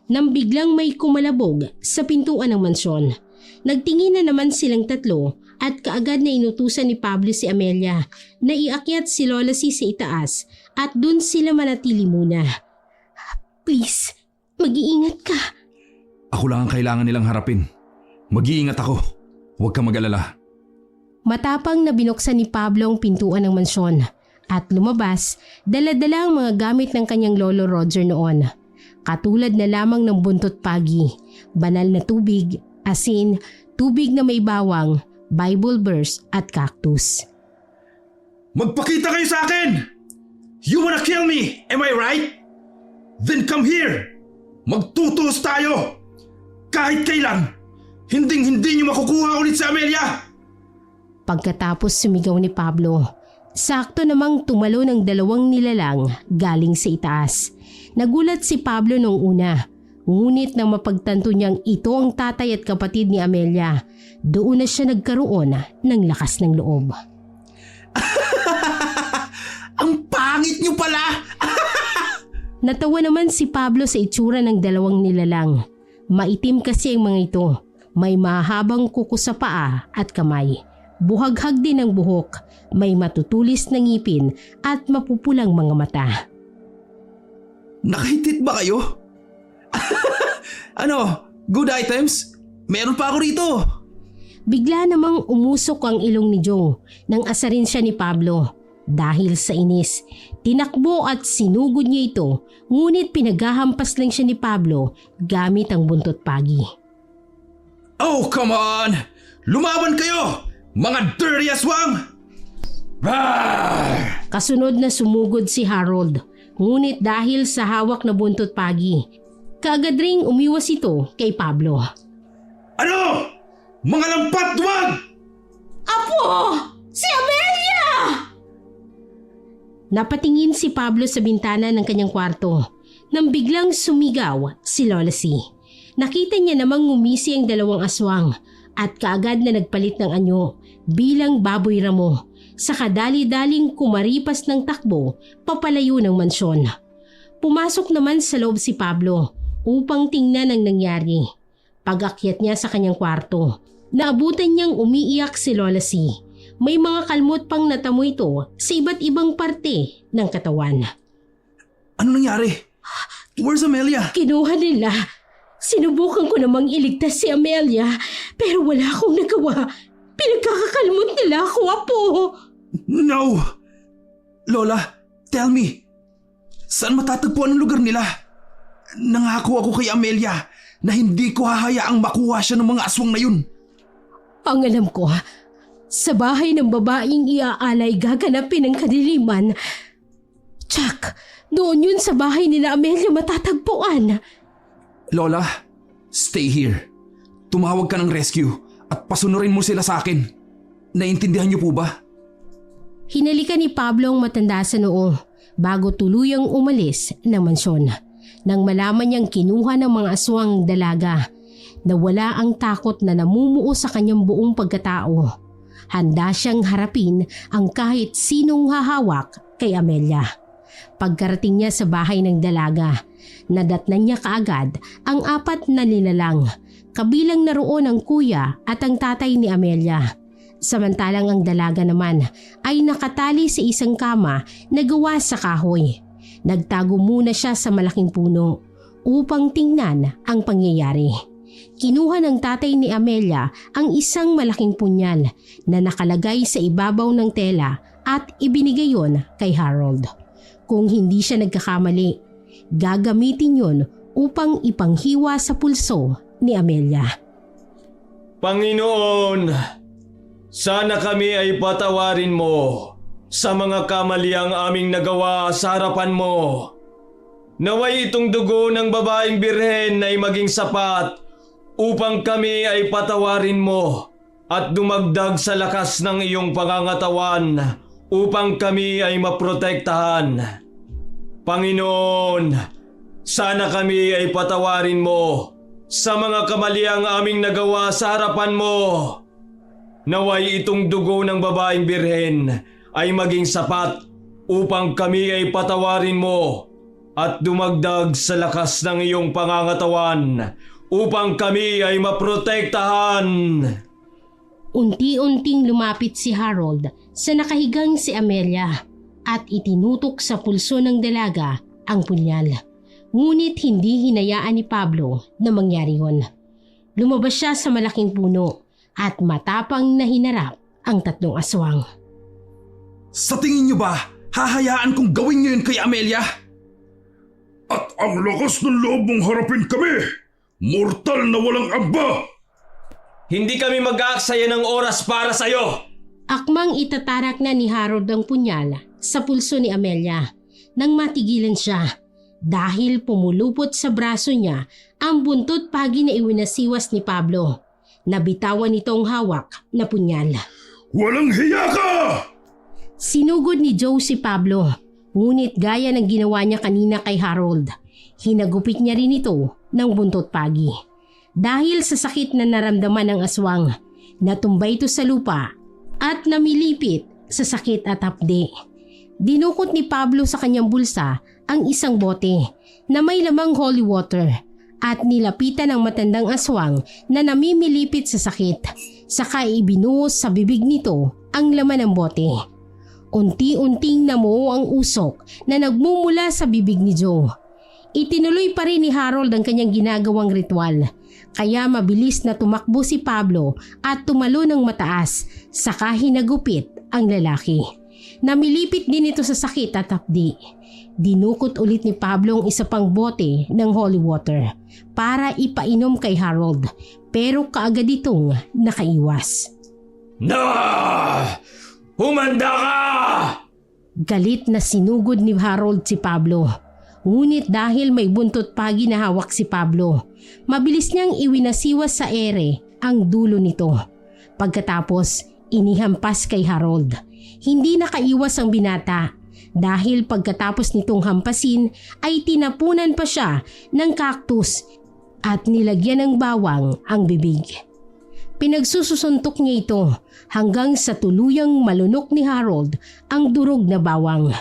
Nang biglang may kumalabog sa pintuan ng mansyon. Nagtingin na naman silang tatlo at kaagad na inutusan ni Pablo si Amelia na iakyat si Lola C sa itaas at dun sila manatili muna. Please, mag-iingat ka. Ako lang ang kailangan nilang harapin. Mag-iingat ako. Huwag ka mag-alala. Matapang na binuksan ni Pablo ang pintuan ng mansyon at lumabas, dala-dala ang mga gamit ng kanyang lolo Roger noon. Katulad na lamang ng buntot pagi, banal na tubig, asin, tubig na may bawang, Bible verse at cactus. Magpakita kayo sa akin! You wanna kill me, am I right? Then come here! Magtutuos tayo! Kahit kailan, hindi niyo makukuha ulit si Amelia! Pagkatapos sumigaw ni Pablo, sakto namang tumalo ng 2 nilalang galing sa itaas. Nagulat si Pablo noong una, ngunit nang mapagtanto niyang ito ang tatay at kapatid ni Amelia, doon na siya nagkaroon ng lakas ng loob. Ang pangit niyo pala! Natawa naman si Pablo sa itsura ng 2 nilalang. Maitim kasi ang mga ito, may mahabang kuko sa paa at kamay. Buhaghag din ang buhok, may matutulis na ngipin at mapupulang mga mata. Nakahitit ba kayo? Ano? Good items? Meron pa ako rito. Bigla namang umusok ang ilong ni Joe nang asarin siya ni Pablo. Dahil sa inis, tinakbo at sinugod niya ito, ngunit pinaghahampas lang siya ni Pablo gamit ang buntot pagi. Oh, come on! Lumaban kayo! Mga dirty aswang! Rawr! Kasunod na sumugod si Harold, ngunit dahil sa hawak na buntot pagi, kaagad ring umiwas ito kay Pablo. Ano? Mga lampat, wag! Apo! Si Amelia! Napatingin si Pablo sa bintana ng kanyang kwarto nang biglang sumigaw si Lola C. Nakita niya namang ngumisi ang 2 aswang at kaagad na nagpalit ng anyo bilang baboy ramo sa kadali-daling kumaripas ng takbo papalayo ng mansyon. Pumasok naman sa loob si Pablo upang tingnan ang nangyari. Pag-akyat niya sa kanyang kwarto, naabutan niyang umiiyak si Lola C. May mga kalmot pang natamo ito sa iba't ibang parte ng katawan. Ano nangyari? Where's Amelia? Kinuha nila. Sinubukan ko namang iligtas si Amelia pero wala akong nagawa. Pinagkakakalmot nila ako, Apo. No! Lola, tell me. Saan matatagpuan ang lugar nila? Nangako ako kay Amelia na hindi ko hahayaang makuha siya ng mga aswang na yun. Ang alam ko, sa bahay ng babaeng iaalay gaganapin ang kadiliman. Chuck, doon yun sa bahay nila Amelia matatagpuan. Lola, stay here. Tumawag ka ng rescue at pasunurin mo sila sa akin. Naintindihan niyo po ba? Hinalikan ni Pablo ang matanda sa noo bago tuluyang umalis ng mansyon. Nang malaman niyang kinuha ng mga aswang dalaga, nawala ang takot na namumuo sa kanyang buong pagkatao. Handa siyang harapin ang kahit sinong hahawak kay Amelia. Pagkarating niya sa bahay ng dalaga, nadatnan niya kaagad ang 4 na nilalang, kabilang naroon ang kuya at ang tatay ni Amelia. Samantalang ang dalaga naman ay nakatali sa isang kama na gawa sa kahoy. Nagtago muna siya sa malaking puno upang tingnan ang pangyayari. Kinuha ng tatay ni Amelia ang isang malaking punyal na nakalagay sa ibabaw ng tela at ibinigay yon kay Harold. Kung hindi siya nagkakamali, gagamitin yon upang ipanghiwa sa pulso ni Amelia. Panginoon, sana kami ay patawarin mo sa mga kamaliang aming nagawa sa harapan mo. Naway itong dugo ng babaeng birhen ay maging sapat upang kami ay patawarin mo at dumagdag sa lakas ng iyong pangangatawan upang kami ay maprotektahan. Panginoon, sana kami ay patawarin mo sa mga kamaliang aming nagawa sa harapan mo. Naway itong dugo ng babaeng birhen ay maging sapat upang kami ay patawarin mo at dumagdag sa lakas ng iyong pangangatawan upang kami ay maprotektahan. Unti-unting lumapit si Harold sa nakahigang si Amelia at itinutok sa pulso ng dalaga ang punyal. Ngunit hindi hinayaan ni Pablo na mangyari yun. Lumabas siya sa malaking puno at matapang na hinarap ang tatlong aswang. Sa tingin niyo ba, hahayaan kong gawin niyo yun kay Amelia? At ang lakas ng loob mong harapin kami! Mortal na walang amba! Hindi kami mag-aaksaya ng oras para sa'yo! Akmang itatarak na ni Harold ang punyal sa pulso ni Amelia nang matigilan siya dahil pumulupot sa braso niya ang buntot pagi na iwinasiwas ni Pablo. Nabitawan nitong hawak na punyal. Walang hiya ka! Sinugod ni Joe si Pablo, ngunit gaya ng ginawa niya kanina kay Harold, hinagupit niya rin ito ng buntot pagi. Dahil sa sakit na naramdaman ng aswang, natumbay ito sa lupa at namilipit sa sakit at hapde. Dinukot ni Pablo sa kanyang bulsa ang isang bote na may lamang holy water at nilapitan ang matandang aswang na namimilipit sa sakit. Saka ibinuhos sa bibig nito ang laman ng bote. Unti-unting namuo ang usok na nagmumula sa bibig ni Joe. Itinuloy pa rin ni Harold ang kanyang ginagawang ritual. Kaya mabilis na tumakbo si Pablo at tumalo ng mataas, saka hinagupit ang lalaki. Namilipit din ito sa sakit at hapdi. Dinukot ulit ni Pablo ang isa pang bote ng holy water para ipainom kay Harold, pero kaagad itong nakaiwas. Humanda ka! Galit na sinugod ni Harold si Pablo. Ngunit dahil may buntot pagi na hawak si Pablo, mabilis niyang iwinasiwas sa ere ang dulo nito. Pagkatapos, inihampas kay Harold. Hindi nakaiwas ang binata dahil pagkatapos nitong hampasin ay tinapunan pa siya ng cactus at nilagyan ng bawang ang bibig. Pinagsusuntok niya ito hanggang sa tuluyang malunok ni Harold ang durog na bawang.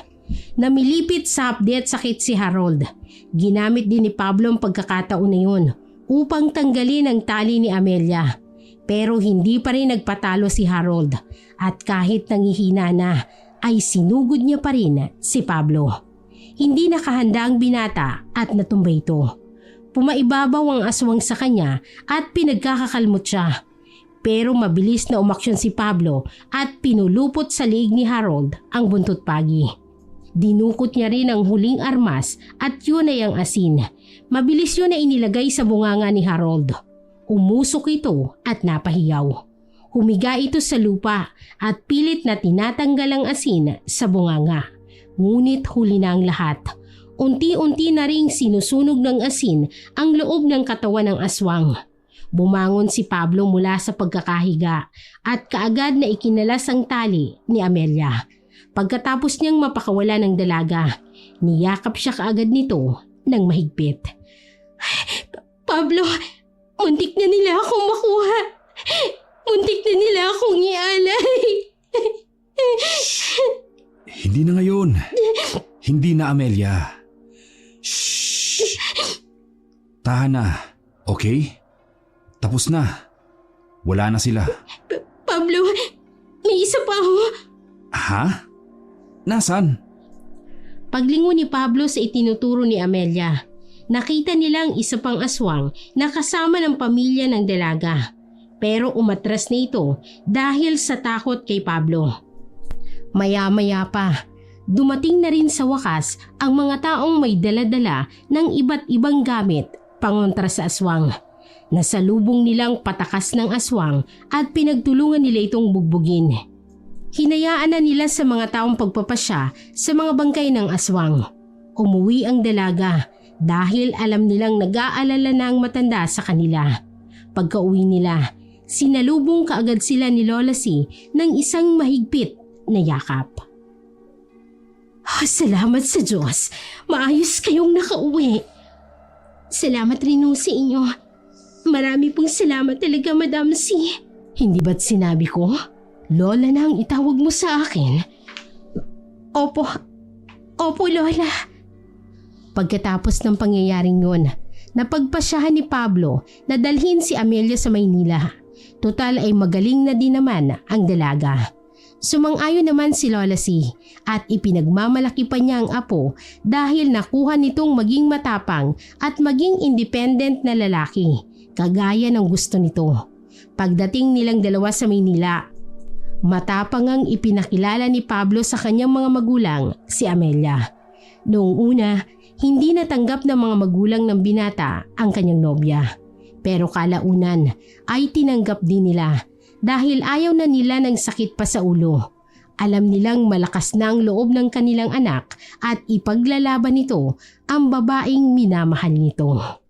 Namilipit sa hapde at sakit si Harold. Ginamit din ni Pablo ang pagkakataon na yun upang tanggalin ang tali ni Amelia. Pero hindi pa rin nagpatalo si Harold at kahit nangihina na ay sinugod niya pa rin si Pablo. Hindi nakahanda ang binata at natumbay ito. Pumaibabaw ang aswang sa kanya at pinagkakakalmot siya. Pero mabilis na umaksyon si Pablo at pinulupot sa liig ni Harold ang buntot pagi. Dinukot niya rin ang huling armas at yun ay ang asin. Mabilis yun na inilagay sa bunganga ni Harold. Umusok ito at napahiyaw. Humiga ito sa lupa at pilit na tinatanggal ang asin sa bunganga. Ngunit huli na ang lahat. Unti-unti na ring sinusunog ng asin ang loob ng katawan ng aswang. Bumangon si Pablo mula sa pagkakahiga at kaagad na ikinalas ang tali ni Amelia. Pagkatapos niyang mapakawala ng dalaga, niyakap siya kaagad nito ng mahigpit. Pablo, muntik na nila akong makuha. Muntik na nila akong ialay. Hindi na ngayon. Hindi na, Amelia. Shh! Tahan na, okay? Tapos na. Wala na sila. Pablo, may isa pa ako. Ha? Nasaan? Paglingon ni Pablo sa itinuturo ni Amelia, nakita nilang isa pang aswang na kasama ng pamilya ng dalaga. Pero umatras na ito dahil sa takot kay Pablo. Maya-maya pa, dumating na rin sa wakas ang mga taong may dala-dala ng iba't ibang gamit pangontra sa aswang. Nasalubong nilang patakas ng aswang at pinagtulungan nila itong bugbugin. Hinayaan na nila sa mga taong pagpapasya sa mga bangkay ng aswang. Umuwi ang dalaga dahil alam nilang nag-aalala na ang matanda sa kanila. Pagka-uwi nila, sinalubong kaagad sila ni Lola C ng isang mahigpit na yakap. Salamat sa Diyos. Maayos kayong nakauwi. Salamat rin sa inyo. Marami pong salamat talaga, Madam C. Hindi ba't sinabi ko? Lola na ang itawag mo sa akin. Opo. Opo, Lola. Pagkatapos ng pangyayaring yun, napagpasyahan ni Pablo na dalhin si Amelia sa Maynila. Total ay magaling na din naman ang dalaga. Sumang-ayon naman si Lola C at ipinagmamalaki pa niya ang apo dahil nakuha nitong maging matapang at maging independent na lalaki, kagaya ng gusto nito. Pagdating nilang dalawa sa Maynila, matapang ang ipinakilala ni Pablo sa kanyang mga magulang, si Amelia. Noong una, hindi natanggap ng mga magulang ng binata ang kanyang nobya. Pero kalaunan ay tinanggap din nila dahil ayaw na nila ng sakit pa sa ulo. Alam nilang malakas na ang loob ng kanilang anak at ipaglalaban nito ang babaeng minamahal nito.